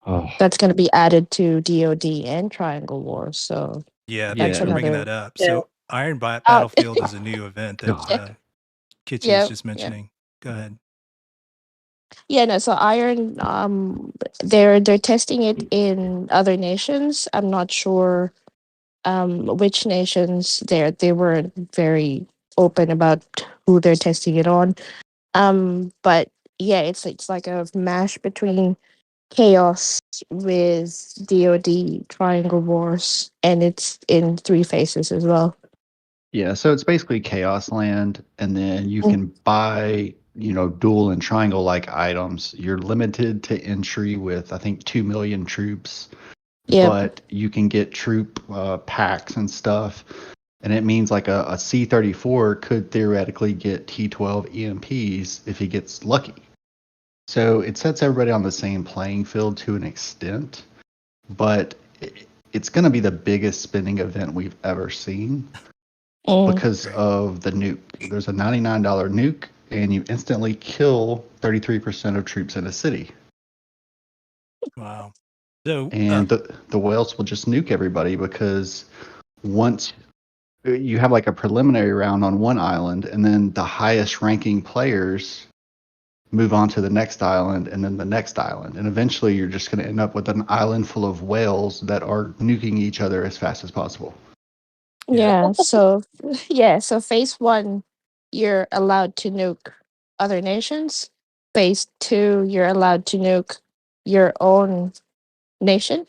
Oh,
that's gonna be added to DoD and Triangle War. So
Yeah, thanks
that's
for bringing
another.
that up.
Yeah.
So Iron
Oh,
Battlefield is a new event that
God.
Kitchy was
yeah,
just
yeah.
mentioning. Go ahead.
Yeah, no. So Iron, they're testing it in other nations. I'm not sure, which nations. They weren't very open about who they're testing it on. But yeah, it's like a mash between chaos with DoD Triangle Wars, and it's in 3 phases as well.
Yeah, so it's basically Chaos Land, and then you
Mm.
can buy, dual and triangle like items. You're limited to entry with, I think, 2 million troops,
Yep.
but you can get troop packs and stuff. And it means like a C-34 could theoretically get T-12 EMPs if he gets lucky. So it sets everybody on the same playing field to an extent, but it's going to be the biggest spending event we've ever seen because
Right.
of the nuke. There's a $99 nuke, and you instantly kill 33% of troops in a city.
Wow. So,
And the whales will just nuke everybody because once you have like a preliminary round on one island, and then the highest ranking players move on to the next island and then the next island. And eventually you're just going to end up with an island full of whales that are nuking each other as fast as possible.
Yeah.
Yeah. So so phase 1, you're allowed to nuke other nations. Phase 2, you're allowed to nuke your own nation.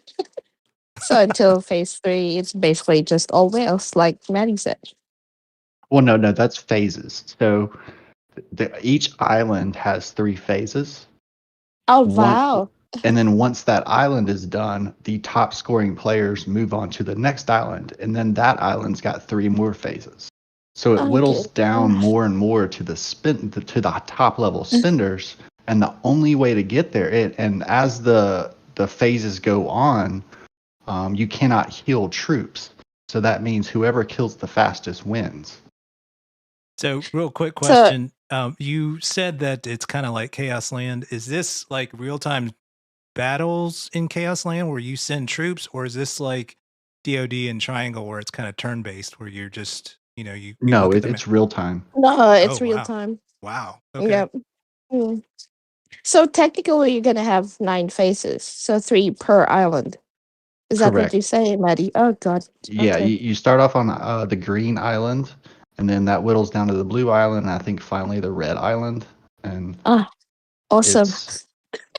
So until phase 3, it's basically just all whales, like Maddie said.
Well, no, that's phases. So each island has 3 phases.
Oh
One,
wow.
and then once that island is done, the top scoring players move on to the next island, and then that island's got 3 more phases. So it
Oh
whittles
good.
down more and more to the top level spenders, and the only way to get there, and as the phases go on, you cannot heal troops. So that means whoever kills the fastest wins.
So, real quick
So
question. You said that it's kind of like Chaos Land. Is this like real time battles in Chaos Land where you send troops, or is this like DoD and Triangle where it's kind of turn based, where you're just, you
No,
look at them?
it's real time.
no,
Oh,
it's real
wow.
time.
Wow. Okay.
Yep. Mm. So technically, you're gonna have 9 phases, so 3 per island. Is that what you
Correct.
say, Maddie? Oh God.
Yeah,
Okay.
you start off on the green island, and then that whittles down to the blue island, and I think finally the red island. And
Ah, awesome.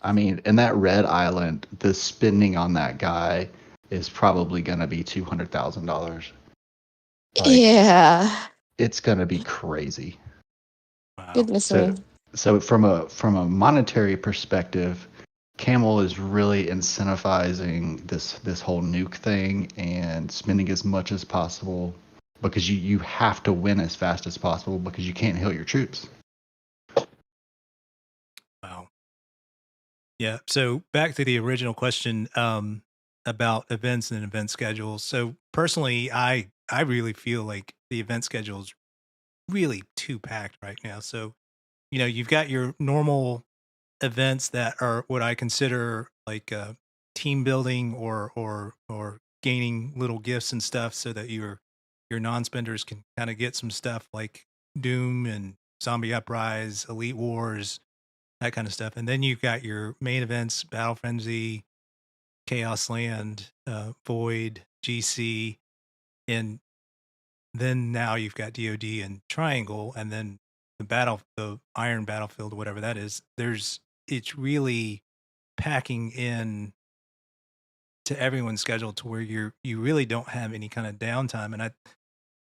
I mean, in that red island, the spending on that guy is probably going to be $200,000. Like,
Yeah.
it's going to be crazy.
Wow.
Goodness
So,
me.
so from a monetary perspective, Camel is really incentivizing this whole nuke thing and spending as much as possible because you have to win as fast as possible because you can't heal your troops.
Wow. Yeah. So back to the original question about events and event schedules. So personally, I really feel like the event schedule is really too packed right now. So you've got your normal events that are what I consider like team building or gaining little gifts and stuff, so that your non-spenders can kind of get some stuff like Doom and Zombie Uprise, Elite Wars, that kind of stuff. And then you've got your main events: Battle Frenzy, Chaos Land, Void, GC, and then now you've got DoD and Triangle, and then the Iron Battlefield, whatever that is. It's really packing in to everyone's schedule to where you really don't have any kind of downtime. And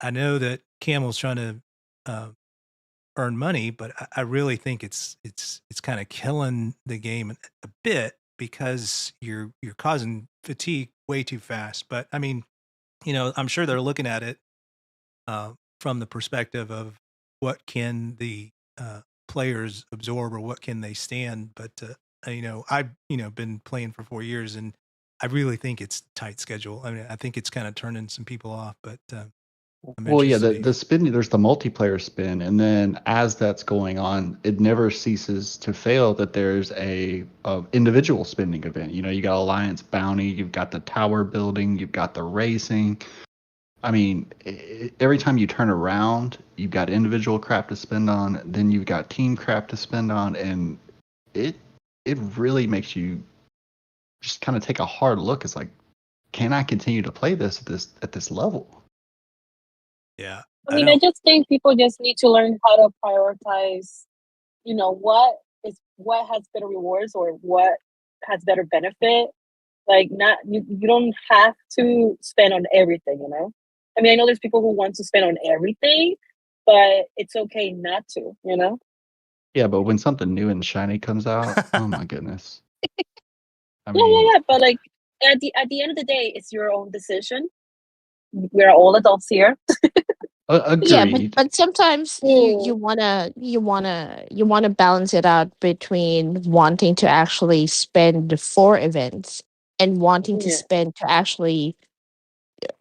I know that Camel's trying to uh, earn money, but I really think it's kind of killing the game a bit, because you're causing fatigue way too fast. But I mean, I'm sure they're looking at it uh, from the perspective of what can the players absorb or what can they stand. But I've been playing for 4 years, and I really think it's a tight schedule. I mean, I think it's kind of turning some people off. But I'm
Well, yeah,
interested
the
to hear.
spin, there's the multiplayer spin, and then as that's going on, it never ceases to fail that there's a individual spending event. You got Alliance Bounty, you've got the tower building, you've got the racing. I mean, every time you turn around, you've got individual crap to spend on, then you've got team crap to spend on, and it it really makes you just kind of take a hard look. It's like, can I continue to play this at this level?
Yeah,
I
I
mean, I
don't.
just think people just need to learn how to prioritize, what has better rewards or what has better benefit. Like, not you don't have to spend on everything, you know. I mean, I know there's people who want to spend on everything, but it's okay not to, you know.
Yeah, but when something new and shiny comes out, oh my goodness. I
Yeah, yeah,
mean,
yeah. But like at the end of the day, it's your own decision. We're all adults here.
Yeah,
agreed.
but sometimes
Mm.
you wanna balance it out between wanting to actually spend for events and wanting to
Yeah.
spend to actually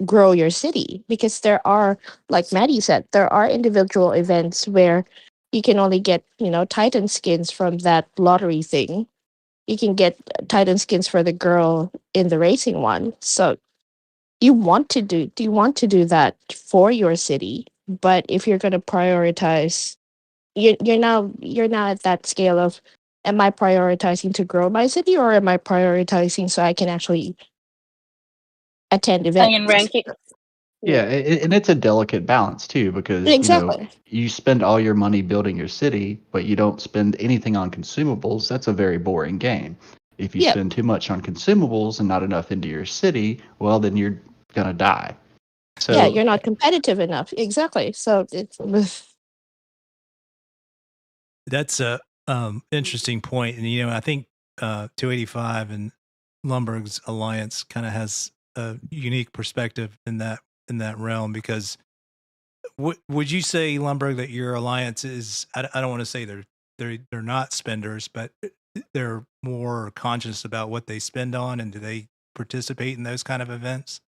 grow your city, because there are, like Maddie said, there are individual events where you can only get, Titan skins from that lottery thing. You can get Titan skins for the girl in the racing one. So you want to do that for your city, but if you're going to prioritize, you're now at that scale of, am I prioritizing to grow my city, or am I prioritizing so I can actually attend
And
events?
ranking.
Yeah,
Yeah.
and it's a delicate balance too, because
Exactly.
you spend all your money building your city, but you don't spend anything on consumables. That's a very boring game. If you
Yep.
spend too much on consumables and not enough into your city, well, then you're gonna die.
Yeah,
So
you're not competitive enough. Exactly. So it's
That's a interesting point, and I think 285 and Lumberg's alliance kind of has a unique perspective in that realm because would you say, Lumberg, that your alliance is? I don't want to say they're not spenders, but they're more conscious about what they spend on, and do they participate in those kind of events?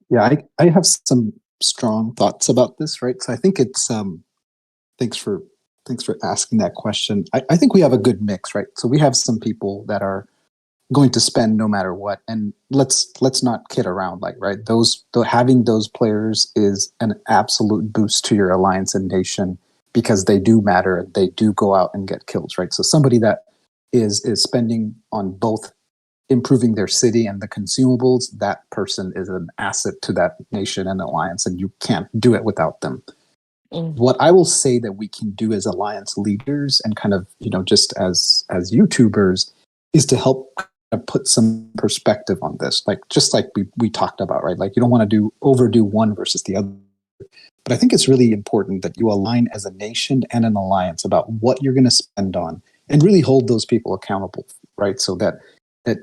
Yeah, I have some strong thoughts about this, right? So I think it's thanks for thanks for asking that question. I think we have a good mix, right? So we have some people that are going to spend no matter what, and let's not kid around, like, right, having those players is an absolute boost to your alliance and nation, because they do matter and they do go out and get kills, right? So somebody that is spending on both improving their city and the consumables, that person is an asset to that nation and alliance, and you can't do it without them.
Mm.
What I will say that we can do as alliance leaders and kind of, just as YouTubers, is to help kind of put some perspective on this. Like, just like we talked about, right? Like, you don't want to overdo one versus the other. But I think it's really important that you align as a nation and an alliance about what you're going to spend on, and really hold those people accountable, right? So that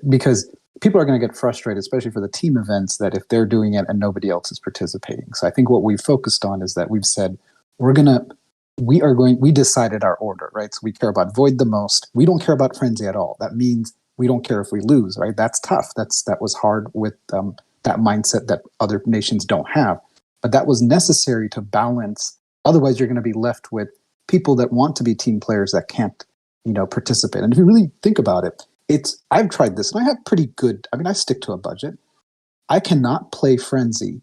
because people are going to get frustrated, especially for the team events, that if they're doing it and nobody else is participating. So I think what we've focused on is that we've said we decided our order, right? So we care about Void the most. We don't care about Frenzy at all. That means we don't care if we lose, right? That's tough. That was hard with that mindset that other nations don't have. But that was necessary to balance. Otherwise, you're going to be left with people that want to be team players that can't, participate. And if you really think about it, I've tried this and I have pretty good. I mean, I stick to a budget. I cannot play Frenzy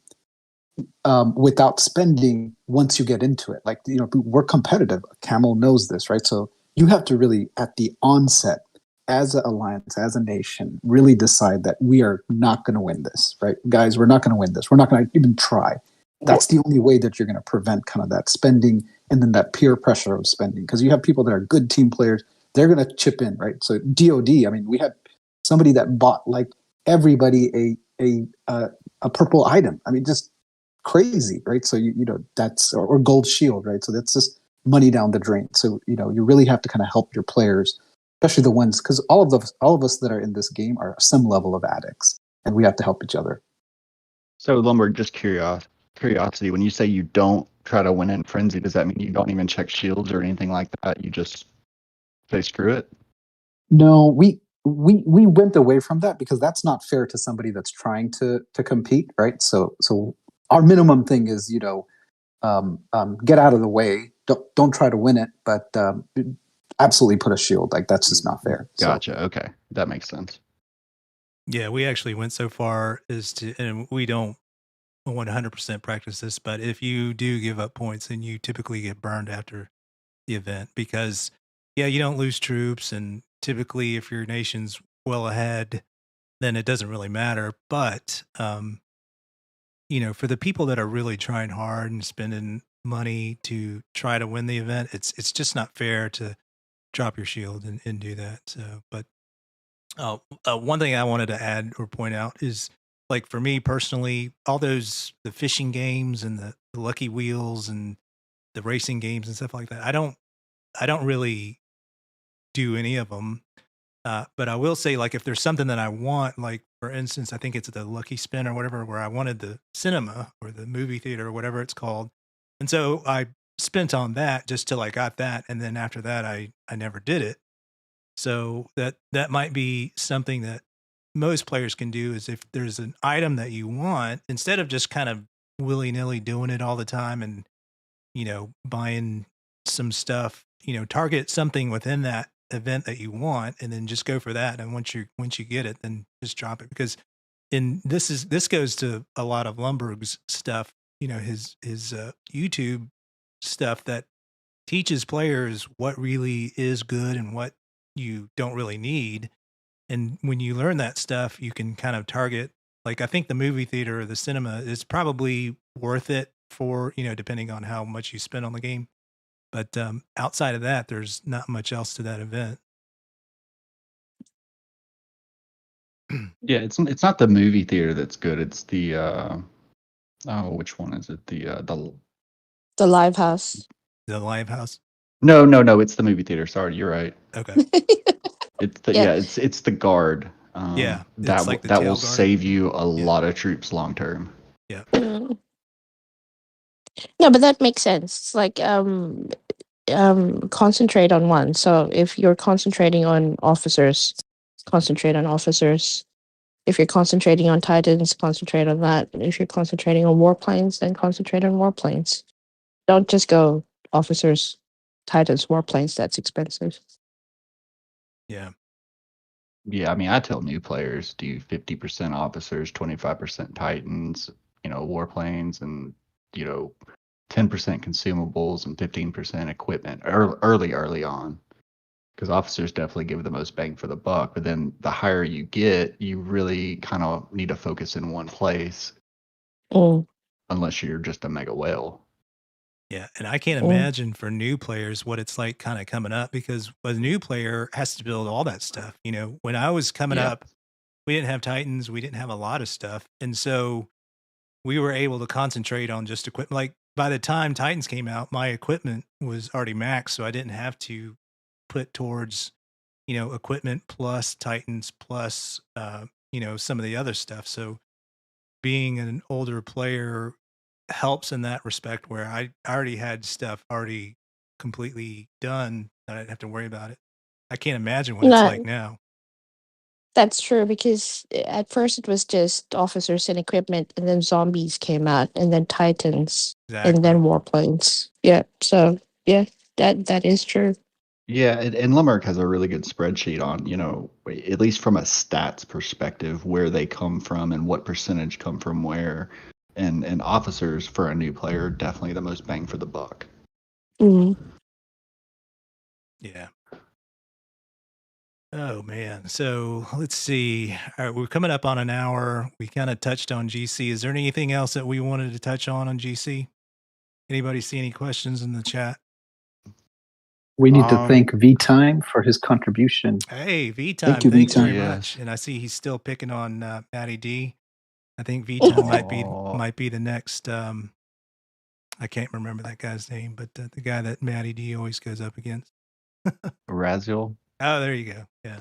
without spending once you get into it. Like, we're competitive. Camel knows this, right? So you have to really, at the onset, as an alliance, as a nation, really decide that we are not going to win this, right? Guys, we're not going to win this. We're not going to even try. That's the only way that you're going to prevent kind of that spending and then that peer pressure of spending. Because you have people that are good team players, they're going to chip in, right? So DOD, I mean, we had somebody that bought like everybody a purple item. I mean, just crazy, right? So that's or gold shield, right? So that's just money down the drain. So you really have to kind of help your players, especially the ones, because all of us that are in this game are some level of addicts, and we have to help each other.
So Lumberg, just curiosity, when you say you don't try to win in Frenzy, does that mean you don't even check shields or anything like that? You just say screw it?
No, we went away from that because that's not fair to somebody that's trying to compete, right? So our minimum thing is get out of the way. Don't try to win it, but absolutely put a shield. Like, that's just not fair.
Gotcha.
So
Okay. That makes sense.
Yeah, we actually went so far as to, and we don't 100% practice this, but if you do give up points, then you typically get burned after the event because, yeah, you don't lose troops. And typically, if your nation's well ahead, then it doesn't really matter. But, for the people that are really trying hard and spending money to try to win the event, it's just not fair to drop your shield and do that. So, but one thing I wanted to add or point out is, like, for me personally, all those the fishing games and the Lucky Wheels and the racing games and stuff like that. I don't really do any of them. But I will say, like, if there's something that I want, like for instance, I think it's the Lucky Spin or whatever, where I wanted the cinema or the movie theater or whatever it's called, and so I spent on that just till I got that, and then after that, I never did it. So that might be something that most players can do is if there's an item that you want, instead of just kind of willy nilly doing it all the time and buying some stuff, target something within that event that you want and then just go for that. And once you get it, then just drop it. Because this goes to a lot of Lumberg's stuff, his YouTube stuff that teaches players what really is good and what you don't really need. And when you learn that stuff, you can kind of target, like, I think the movie theater or the cinema is probably worth it for, depending on how much you spend on the game. But outside of that, there's not much else to that event.
Yeah, it's not the movie theater that's good. It's the which one is it?
The live house.
The live house.
No, it's the movie theater. Sorry, you're right.
Okay.
It's the
Yeah.
it's the guard.
Yeah,
that
it's like the
that
tail
will
guard.
save you a lot of troops long term.
Yeah.
No, but that makes sense. It's like concentrate on one. So if you're concentrating on officers, concentrate on officers. If you're concentrating on Titans, concentrate on that. If you're concentrating on warplanes, then concentrate on warplanes. Don't just go officers, Titans, warplanes. That's expensive.
Yeah.
Yeah, I mean, I tell new players do 50% officers, 25% Titans, warplanes, and 10% consumables and 15% equipment early on. Because officers definitely give the most bang for the buck. But then the higher you get, you really kind of need to focus in one place, unless you're just a mega whale.
Yeah, and I can't imagine for new players what it's like kind of coming up, because a new player has to build all that stuff. When I was coming up, we didn't have Titans, we didn't have a lot of stuff. And so we were able to concentrate on just equipment. Like, by the time Titans came out, my equipment was already maxed, so I didn't have to put towards, equipment plus Titans plus, some of the other stuff. So being an older player helps in that respect, where I already had stuff already completely done that I didn't have to worry about it. I can't imagine what it's like now.
That's true, because at first it was just officers and equipment, and then zombies came out, and then Titans, and then warplanes. Yeah, so yeah, that is true.
Yeah, and Limerick has a really good spreadsheet on, at least from a stats perspective, where they come from and what percentage come from where. And officers for a new player are definitely the most bang for the buck.
Yeah. Oh man. So let's see. All right, we're coming up on an hour. We kind of touched on GC. Is there anything else that we wanted to touch on GC? Anybody see any questions in the chat?
We need to thank V-Time for his contribution.
Hey, V-Time,
thank you,
thanks
V-Time.
very much. And I see he's still picking on Matty D. I think V-Time might be the next. I can't remember that guy's name, but the guy that Matty D always goes up against.
Raziel.
Oh, there you go. Yeah.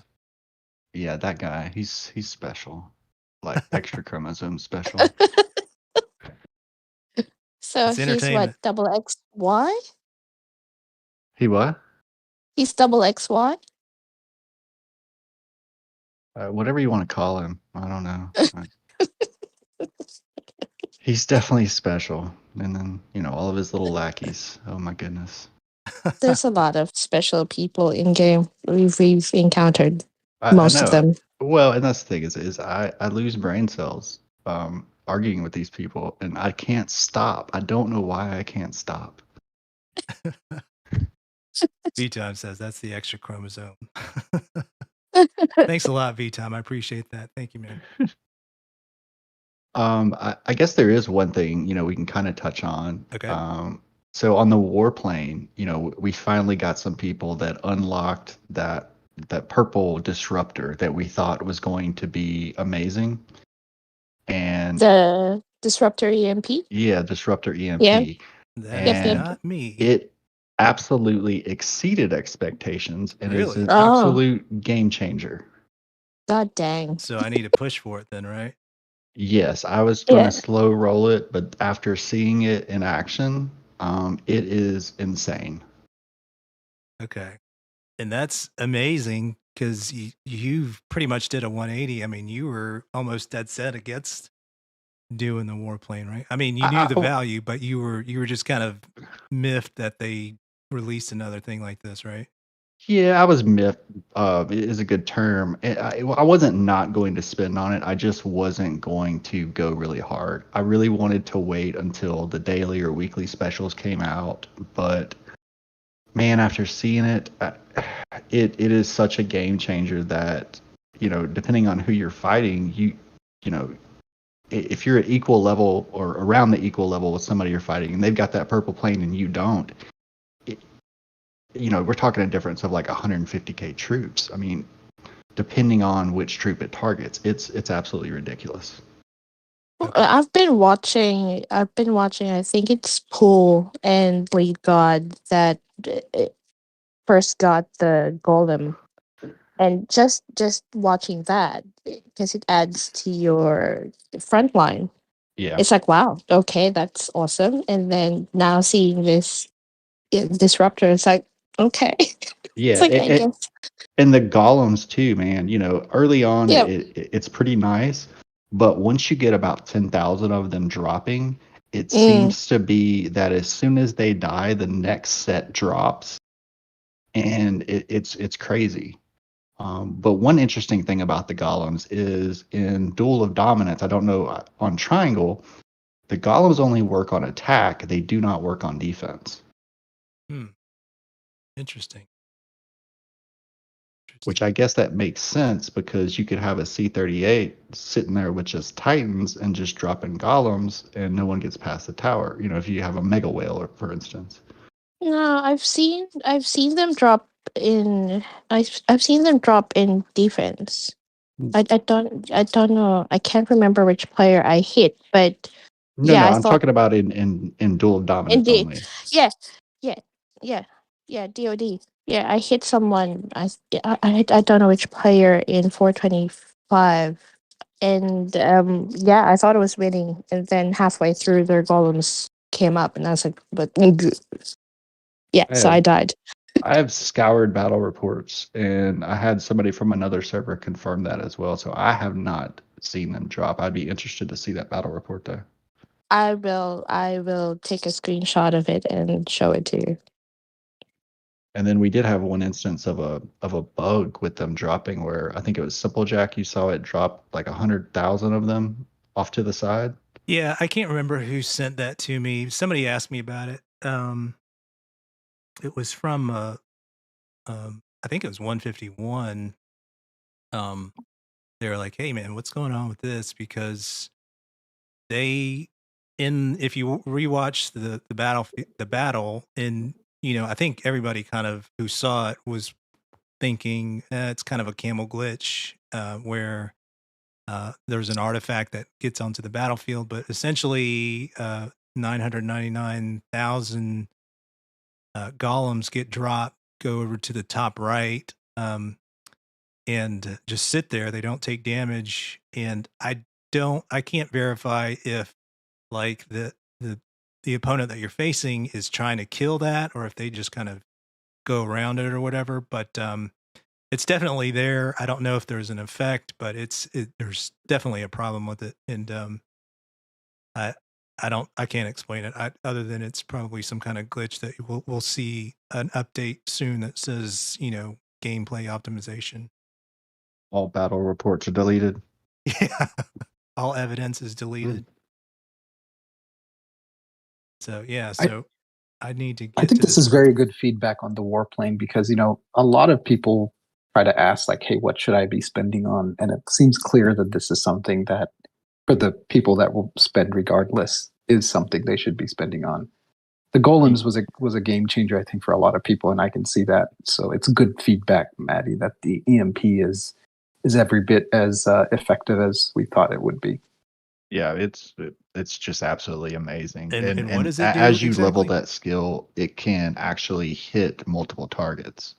Yeah, that guy. He's special, like extra chromosome special.
So he's what, double XY?
He what?
He's double XY?
Whatever you want to call him. I don't know. He's definitely special. And then, all of his little lackeys. Oh my goodness.
There's a lot of special people in game. We've encountered most of them.
Well, and that's the thing is I lose brain cells arguing with these people, and I can't stop. I don't know why I can't stop.
V-Time says that's the extra chromosome. Thanks a lot, V-Time. I appreciate that. Thank you, man.
I guess there is one thing, we can kind of touch on.
Okay.
So on the warplane, we finally got some people that unlocked that purple disruptor that we thought was going to be amazing. And
The Disruptor EMP?
yeah, disruptor
Yeah.
EMP.
That
Yep,
is
yep.
And
not me.
it absolutely exceeded expectations and is
Really?
an
Oh,
absolute game changer.
god dang.
So I need to push for it then, right?
Yes, I was going
Yeah.
to slow roll it, but after seeing it in action, it is insane.
Okay. And that's amazing because you pretty much did a 180. I mean, you were almost dead set against doing the warplane, right? I mean, you knew the value, but you were just kind of miffed that they released another thing like this, right?
Yeah, I was miffed. Is a good term. I wasn't not going to spend on it. I just wasn't going to go really hard. I really wanted to wait until the daily or weekly specials came out, but man, after seeing it, it is such a game changer that depending on who you're fighting, you know, if you're at equal level or around the equal level with somebody you're fighting, and they've got that purple plane and you don't, we're talking a difference of like 150k troops. I mean, depending on which troop it targets, it's absolutely ridiculous.
I've been watching. I think it's Pool and Bleed God that first got the golem, and just watching that because it adds to your front line.
Yeah,
It's like, wow, okay, that's awesome. And then now seeing this disruptor, it's like, okay, it's
yeah,
like I guess,
and the golems too, man. Early on,
yeah,
it's pretty nice, but once you get about 10,000 of them dropping, it
mm,
seems to be that as soon as they die, the next set drops, and it's crazy. But one interesting thing about the golems is in Duel of Dominance, I don't know on Triangle, the golems only work on attack; they do not work on defense.
Interesting.
Which I guess that makes sense because you could have a C-38 sitting there with just Titans and just dropping golems, and no one gets past the tower. If you have a mega whale, for instance.
no, I've seen them drop in. I've seen them drop in defense. I don't know. I can't remember which player I hit, but
No,
yeah,
no,
I
I'm
thought
talking about in Duel of Dominance
indeed.
only.
Yeah, yeah, yeah, yeah. DoD. Yeah, I hit someone. I don't know which player in 425, and yeah, I thought it was winning, and then halfway through, their golems came up, and I was like, but yeah,
I
so I
have
died.
I have scoured battle reports, and I had somebody from another server confirm that as well. So I have not seen them drop. I'd be interested to see that battle report though.
I will take a screenshot of it and show it to you.
And then we did have one instance of a bug with them dropping where I think it was Simplejack. You saw it drop like 100,000 of them off to the side.
Yeah, I can't remember who sent that to me. Somebody asked me about it. It was from I think it was 151. They were like, "Hey, man, what's going on with this?" Because if you rewatch the battle, and I think everybody kind of who saw it was thinking it's kind of a camel glitch where there's an artifact that gets onto the battlefield, but essentially 999,000 golems get dropped, go over to the top right, and just sit there. They don't take damage, and I can't verify if like the opponent that you're facing is trying to kill that, or if they just kind of go around it or whatever. But it's definitely there. I don't know if there's an effect, but there's definitely a problem with it, and I I can't explain it other than it's probably some kind of glitch that we'll see an update soon that says gameplay optimization.
All battle reports are deleted.
Yeah, all evidence is deleted. So yeah, I need to
I
get
think
to
this
this.
is very good feedback on the warplane because a lot of people try to ask like, "Hey, what should I be spending on?" And it seems clear that this is something that, for the people that will spend regardless, is something they should be spending on. The golems was a game changer, I think, for a lot of people, and I can see that. So it's good feedback, Maddie, that the EMP is every bit as effective as we thought it would be.
Yeah, it's just absolutely amazing.
And what does it do
as you level
exactly?
that skill, it can actually hit multiple targets.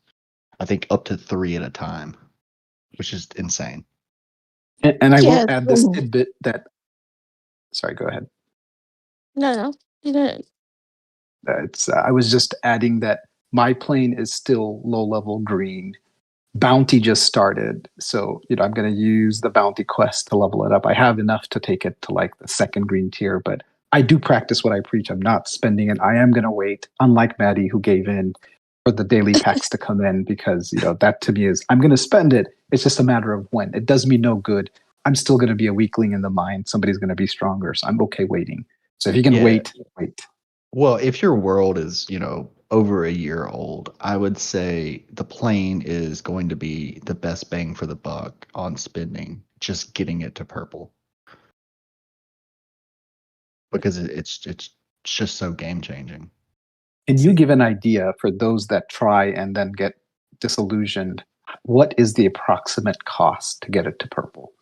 I think up to 3 at a time, which is insane.
And I will
Yeah.
add this tidbit that. Sorry, go ahead.
No. You know,
It's I was just adding that my plane is still low level green. Bounty just started, so I'm going to use the bounty quest to level it up. I have enough to take it to like the second green tier, but I do practice what I preach. I'm not spending it. I am going to wait, unlike Maddie, who gave in for the daily packs to come in, because that to me is, I'm going to spend it. It's just a matter of when. It does me no good. I'm still going to be a weakling in the mind. Somebody's going to be stronger, so I'm okay waiting. So if you can
Yeah.
wait.
Well, if your world is, over a year old, I would say the plane is going to be the best bang for the buck on spending, just getting it to purple. Because it's just so game changing.
Can you give an idea for those that try and then get disillusioned? What is the approximate cost to get it to purple?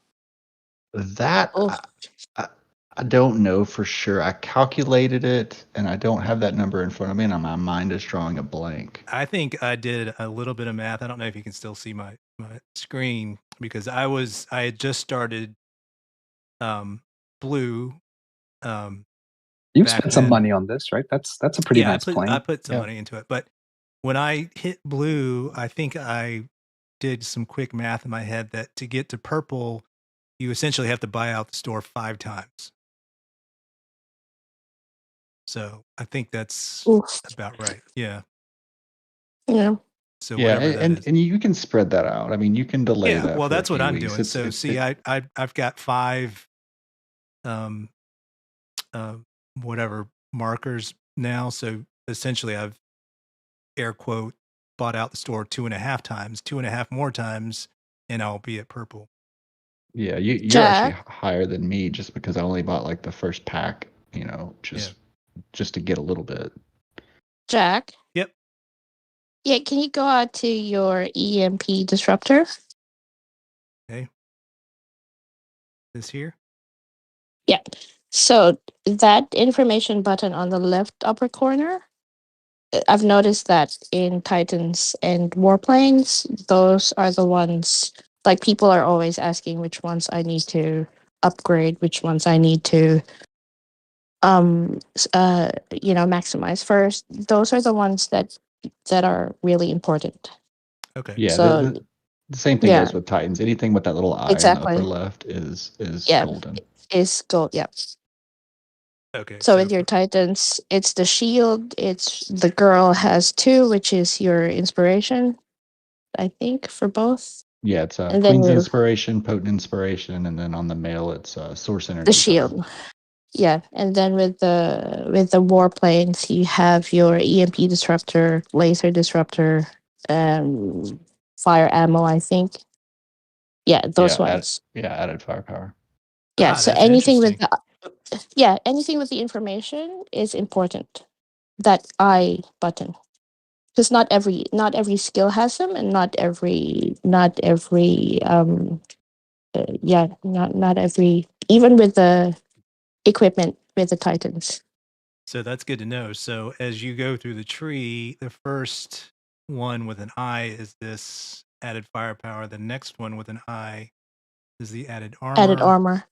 That
oh,
I don't know for sure. I calculated it, and I don't have that number in front of me, and my mind is drawing a blank.
I think I did a little bit of math. I don't know if you can still see my screen, because I had just started blue.
You've
Back
spent some
then.
money on this, right? That's a pretty nice
I
plane.
put some money into it, but when I hit blue, I think I did some quick math in my head that to get to purple, you essentially have to buy out the store 5 times. So I think that's
oof.
about right. Yeah.
Yeah.
So
Yeah,
whatever that is.
and you can spread that out. I mean, you can delay
Yeah,
that
well,
for a
that's what
few
I'm
weeks.
doing. So see, I've got 5 um whatever markers now. So essentially I've air quote bought out the store 2.5 times, 2.5 more times, and I'll be at purple.
Yeah, you're actually
Jack.
higher than me just because I only bought like the first pack, just to get a little bit.
Jack.
Yep.
Yeah, can you go out to your EMP disruptor?
Okay. This here?
Yeah. So that information button on the left upper corner, I've noticed that in Titans and Warplanes, those are the ones, like people are always asking which ones I need to upgrade, which ones I need to maximize first. Those are the ones that are really important.
Okay.
Yeah,
So
the same thing
yeah,
goes with Titans. Anything with that little eye in the upper
exactly.
left is
Yeah,
golden.
is gold. Yeah.
Okay.
So with your Titans, it's the shield. It's the girl has 2, which is your inspiration, I think, for both.
Yeah, it's
And then
Queen's
with
Inspiration, Potent Inspiration, and then on the male, it's Source
the
Energy Power.
shield. Yeah, and then with the warplanes, you have your EMP disruptor, laser disruptor, fire ammo. I think. Yeah, those ones.
Added firepower.
Yeah, so
That's interesting.
anything with the information is important. That I button, because not every skill has them, and not every, even with the equipment with the Titans.
So that's good to know. So as you go through the tree, the first one with an I is this added firepower. The next one with an I is the added armor.
Added armor.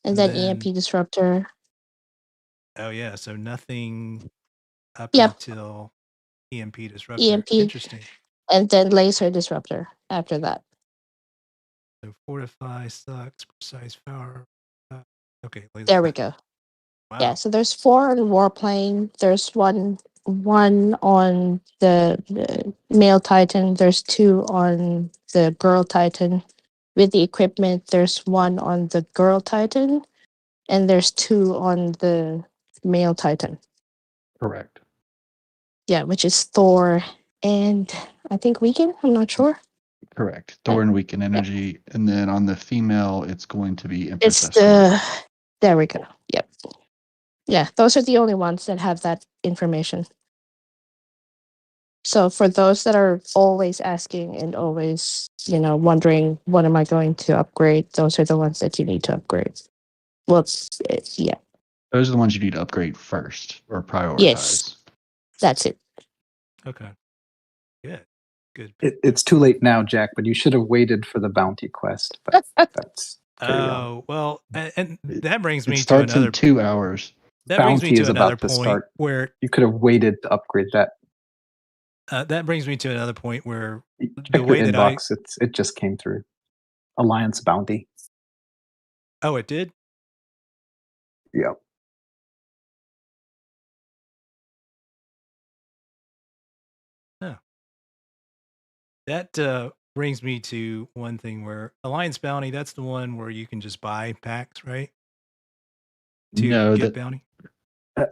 And then EMP disruptor.
Oh yeah, so nothing up
Yep.
until EMP disruptor.
EMP.
Interesting.
And then laser disruptor after that.
So fortify sucks, precise power. Okay.
There we go.
Wow.
Yeah, so there's 4 on warplane. There's one on the male Titan. There's 2 on the girl Titan. With the equipment, there's 1 on the girl Titan, and there's 2 on the male Titan.
Correct.
Yeah, which is Thor and I think Weekend. I'm not sure.
Correct. Thor and Weaken Energy, and then on the female, it's going to be Empress
It's
Escort.
there we go. Yep. Yeah, those are the only ones that have that information. So for those that are always asking and always, wondering what am I going to upgrade, those are the ones that you need to upgrade. Well, yeah.
Those are the ones you need to upgrade first or
Yes,
prioritize.
that's it.
Okay. Good. Good.
It's too late now, Jack, but you should have waited for the bounty quest. But that's carry on.
Oh, well, and that brings
It
me to
starts
another.
in 2 hours.
That brings me
Bounty
to
is
another
about to
point
start.
where
You could have waited to upgrade that.
that brings me to another point where
Check
the
your
way that
inbox. It just came through. Alliance bounty.
Oh, it did?
Yep.
Oh. That brings me to one thing where Alliance Bounty, that's the one where you can just buy packs, right? To
No,
get
that
bounty?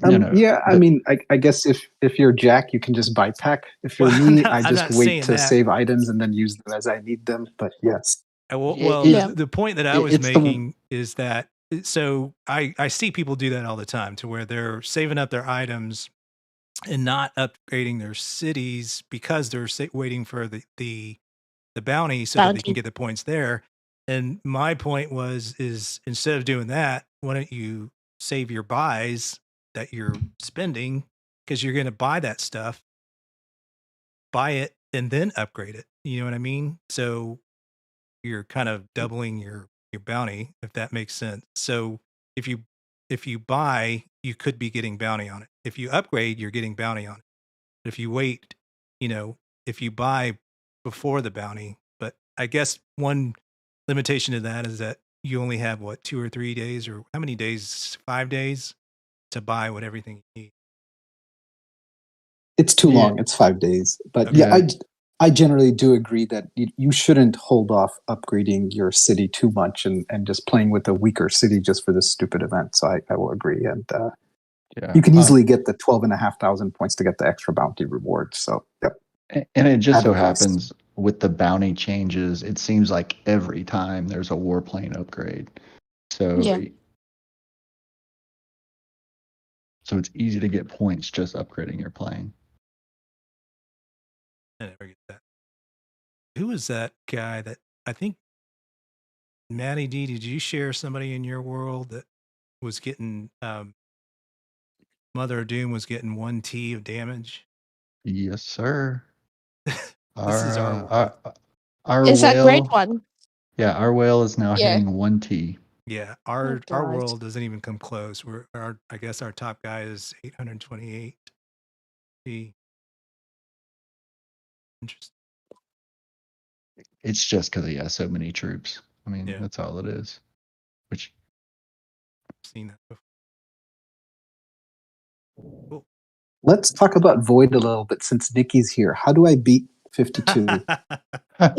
no.
Yeah, I mean, I guess if you're Jack, you can just buy pack. If you're
Well,
me,
I'm
I just
not
wait
saying
to
that.
save items and then use them as I need them. But yes,
Well,
Yeah.
the point that I was
It's the
making is that so I see people do that all the time to where they're saving up their items and not upgrading their cities because they're waiting for the bounty so that they can
Bounty.
get the points there. And my point is instead of doing that, why don't you save your buys that you're spending because you're going to buy that stuff, buy it, and then upgrade it. You know what I mean? So you're kind of doubling your bounty, if that makes sense. So if you buy, you could be getting bounty on it. If you upgrade, you're getting bounty on it. But if you wait, if you buy before the bounty, but I guess one limitation to that is that you only have 2 or 3 days, or how many days? 5 days to buy what everything you need.
it's too
Yeah.
long. It's 5 days. But
Okay.
yeah, I generally do agree that you shouldn't hold off upgrading your city too much and just playing with a weaker city just for this stupid event. So I will agree. And
yeah.
you can easily get the 12,500 points to get the extra bounty reward. So yep.
And it just so
Advice.
happens with the bounty changes, it seems like every time there's a warplane upgrade. So
Yeah.
so it's easy to get points just upgrading your plane.
I never get that. Who was that guy that I think Maddie D, did you share somebody in your world that was getting Mother of Doom was getting 1T of damage?
Yes, sir.
This is our world.
Our
Is that great
whale,
one?
yeah, our whale is now
Yeah.
hitting 1T.
Yeah,
Oh,
our
God.
world doesn't even come close. I guess our top guy is 828. Interesting.
It's just because he has so many troops. I mean,
Yeah.
that's all it is. Which
I've seen that before. Cool.
Let's talk about Void a little bit since Nikki's here. How do I beat 52?
I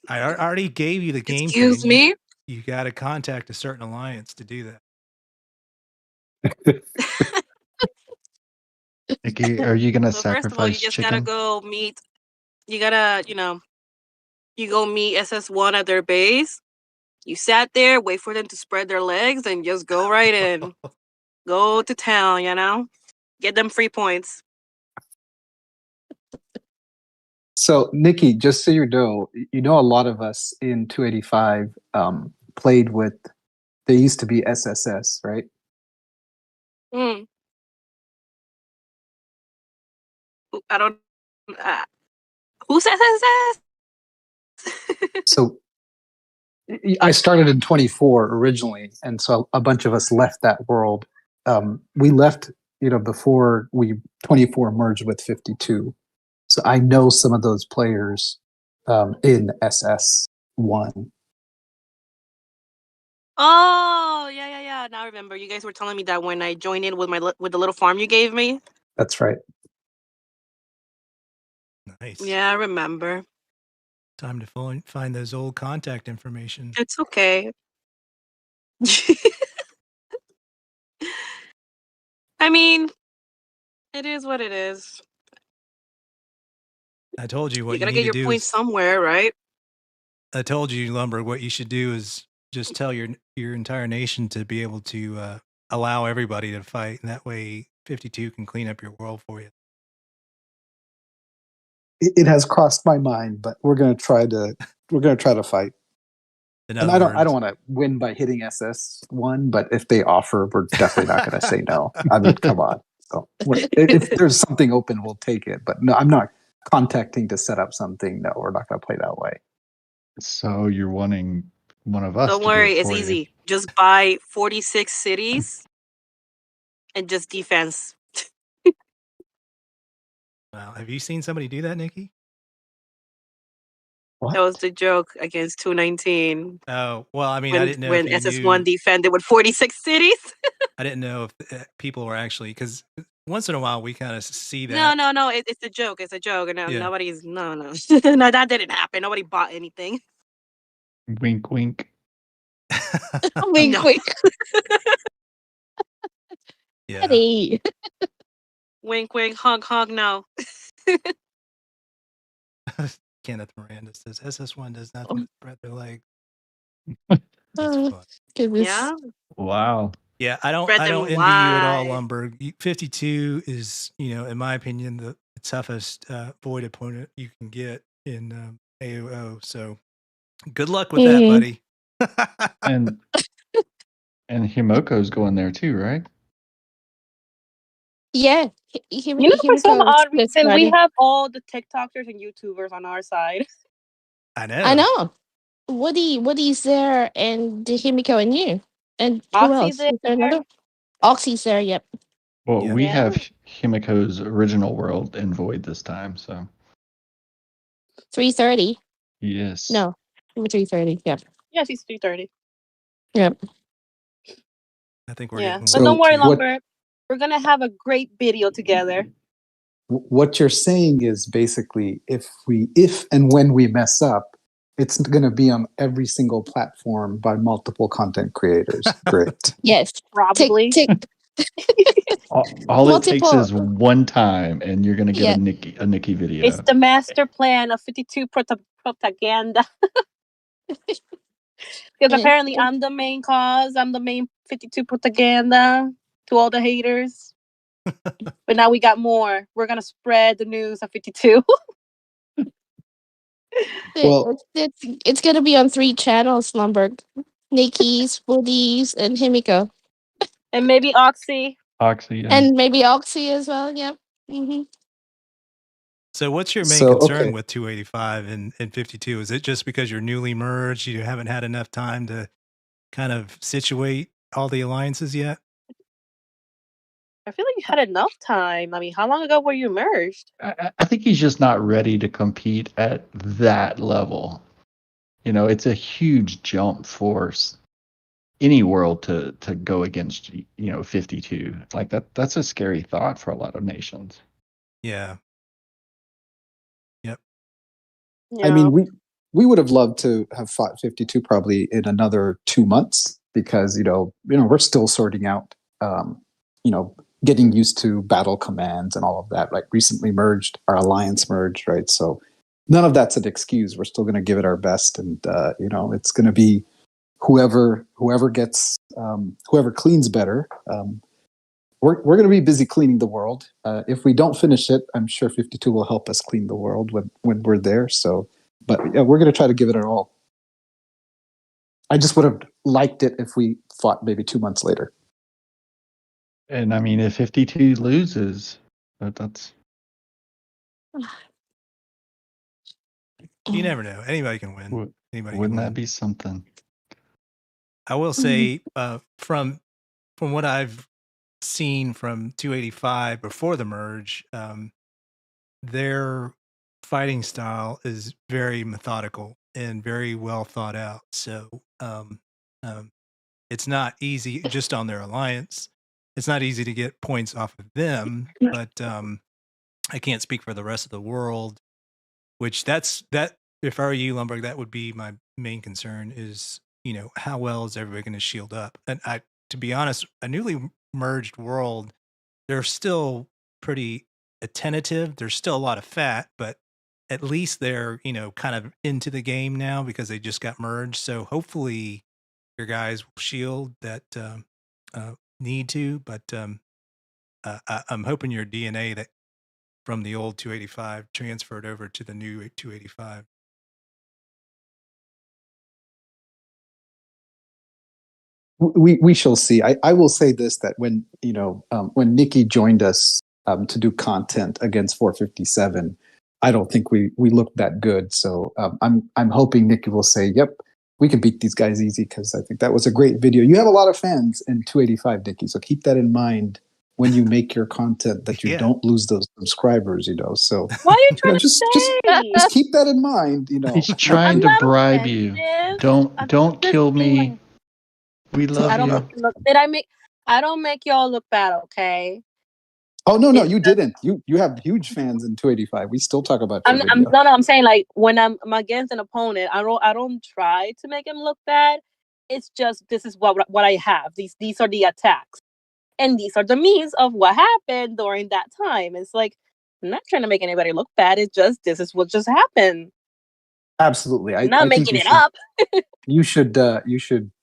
already gave you the game
Excuse
plan.
me?
You got to contact a certain alliance to do that.
Nikki, are you gonna
So first of all, you
sacrifice
just gotta
chicken?
go meet. You gotta, you go meet SS1 at their base. You sat there, wait for them to spread their legs, and just go right in. Go to town, get them free points.
So, Nikki, just so you know, a lot of us in 285 played with. They used to be SSS, right?
Hmm. I don't. Who says SS?
So, I started in 24 originally, and so a bunch of us left that world. We left, before 24 merged with 52. So I know some of those players in SS1.
Oh, yeah. Now I remember. You guys were telling me that when I joined in with with the little farm you gave me.
That's right.
Nice.
Yeah, I remember.
Time to find those old contact information.
It's okay. I mean, it is what it is.
I told you what
You
you
gotta
need
get
to
your
do
points
is
somewhere, right?
I told you, Lumber, what you should do is just tell your entire nation to be able to allow everybody to fight, and that way 52 can clean up your world for you.
It has crossed my mind, but we're gonna try to fight.
In
And
other
I
words,
don't want to win by hitting SS1, but if they offer, we're definitely not going to say no. I mean, come on. So if there's something open, we'll take it. But no, I'm not contacting to set up something. No, we're not going to play that way.
So you're wanting one of us
Don't
to do
worry,
it
it's
for you.
easy. Just buy 46 cities and just defense.
wow, have you seen somebody do that, Nikki?
What?
That was the joke against 219
Oh, well, I mean, I didn't know
when
if you
SS1
knew.
defended with 46 cities.
I didn't know if people were actually, because once in a while we kind of see
No,
that.
no, it's a joke. It's a joke, and
Yeah.
nobody's no, no, that didn't happen. Nobody bought anything.
Wink, wink.
Wink,
No.
wink.
Yeah.
Eddie.
Wink, wink, honk, honk. No.
Kenneth Miranda says SS1 does nothing but spread their legs. That's
Oh,
fun.
goodness.
Yeah.
Wow.
Yeah, I don't
Spread them
envy you at all,
wide.
Lumberg. 52 is, in my opinion, the toughest void opponent you can get in AOO. So good luck with that, buddy.
And Himoko's going there too, right?
Yeah.
You know, for some odd reason, we have all the TikTokers and YouTubers on our side.
I know.
I know. Woody's there, and Himiko and you. And who
Oxy's
else? Is there another? Oxy's there, yep.
Well,
Yeah.
we
Yeah.
have Himiko's original world in Void this time, so
3:30.
yes.
No. 3:30, yep.
Yeah, she's 3:30.
Yep.
I think we're
Yeah,
getting
but don't worry,
too.
Lumber. We're gonna have a great video together.
What you're saying is basically if and when we mess up, it's going to be on every single platform by multiple content creators. Great.
Yes.
Probably.
Tick.
All it takes
Multiple-
is one time, and you're gonna get
Yeah.
a Nikki video.
It's the master plan of 52 propaganda. Because apparently I'm the main cause. I'm the main 52 propaganda to all the haters. But now we got more. We're gonna spread the news of 52.
Well-
it's gonna be on 3 channels, Lumberg. Nikki's, Woody's, and Himiko.
And maybe Oxy.
Oxy
And maybe Oxy as well, yep. Mm-hmm.
So what's your main
So,
concern
okay.
with 285 and 52? Is it just because you're newly merged, you haven't had enough time to kind of situate all the alliances yet?
I feel like you had enough time. I mean, how long ago were you merged?
I think he's just not ready to compete at that level. It's a huge jump for any world to go against 52. Like that's a scary thought for a lot of nations.
Yeah. Yep.
Yeah.
I mean, we would have loved to have fought 52 probably in another 2 months because we're still sorting out getting used to battle commands and all of that. Like recently merged, our alliance merged, right? So none of that's an excuse. We're still going to give it our best, and it's going to be whoever gets whoever cleans better. We're going to be busy cleaning the world. If we don't finish it, I'm sure 52 will help us clean the world when we're there. So, but yeah, we're going to try to give it our all. I just would have liked it if we fought maybe 2 months later.
And I mean, if 52 loses, that's
You never know. Anybody can win. Anybody
wouldn't
can
that
win.
be something?
I will say from what I've seen from 285 before the merge, their fighting style is very methodical and very well thought out. So it's not easy just on their alliance. It's not easy to get points off of them, but I can't speak for the rest of the world. Which that if I were you, Lumberg, that would be my main concern is how well is everybody going to shield up? And to be honest, a newly merged world, they're still pretty attentive. There's still a lot of fat, but at least they're kind of into the game now because they just got merged. So hopefully your guys will shield that need to, but I'm hoping your DNA that from the old 285 transferred over to the new 285.
We shall see. I will say this, that when when Nikki joined us to do content against 457, I don't think we looked that good. So I'm hoping Nikki will say, "Yep, we can beat these guys easy," because I think that was a great video. You have a lot of fans in 285, Nikki, so keep that in mind when you make your content, that you
Yeah.
don't lose those subscribers. So
What are you trying to
just
say?
keep that in mind.
He's trying
I'm
to
not
bribe you.
offensive. I'm
Don't
just
kill
being
me. We love
I don't
you.
look. Did I make? I don't make y'all look bad, okay?
Oh no,
It's
you
just-
didn't. You have huge fans in 285. We still talk about your video.
no. I'm saying, like, when I'm against an opponent, I don't try to make him look bad. It's just, this is what I have. These are the attacks, and these are the means of what happened during that time. It's like, I'm not trying to make anybody look bad. It's just, this is what just happened.
Absolutely.
I'm not
I think
making it up.
you should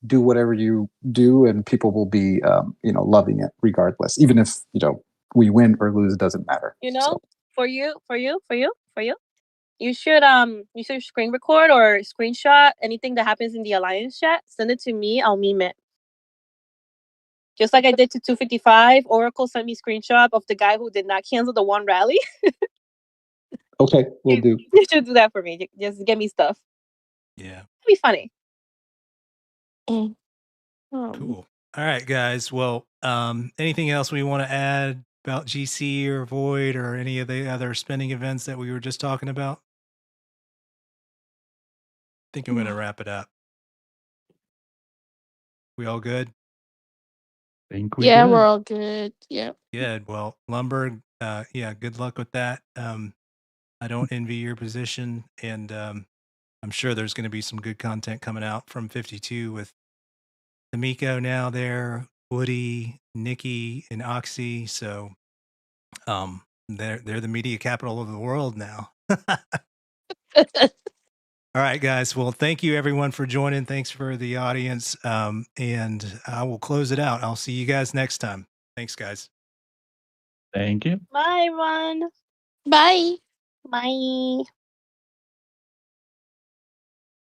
do whatever you do, and people will be loving it regardless. Even if we win or lose, it doesn't matter.
For you, you should screen record or screenshot anything that happens in the alliance chat. Send it to me. I'll meme it. Just like I did to 255, Oracle sent me screenshot of the guy who did not cancel the one rally.
Okay, we'll do.
You should do that for me. Just give me stuff.
Yeah.
It'd be funny.
Mm.
Cool. All right, guys. Well, anything else we want to add about GC or Void or any of the other spending events that we were just talking about? I think I'm going to wrap it up. We all good?
Yeah, we're all good. Yeah.
Good. Well, Lumber, yeah, good luck with that. I don't envy your position, and I'm sure there's going to be some good content coming out from 52 with Tamiko now there, Woody, Nikki, and Oxy. So they're the media capital of the world now. All right, guys. Well, thank you everyone for joining. Thanks for the audience. And I will close it out. I'll see you guys next time. Thanks, guys.
Thank you.
Bye, everyone.
Bye.
Bye.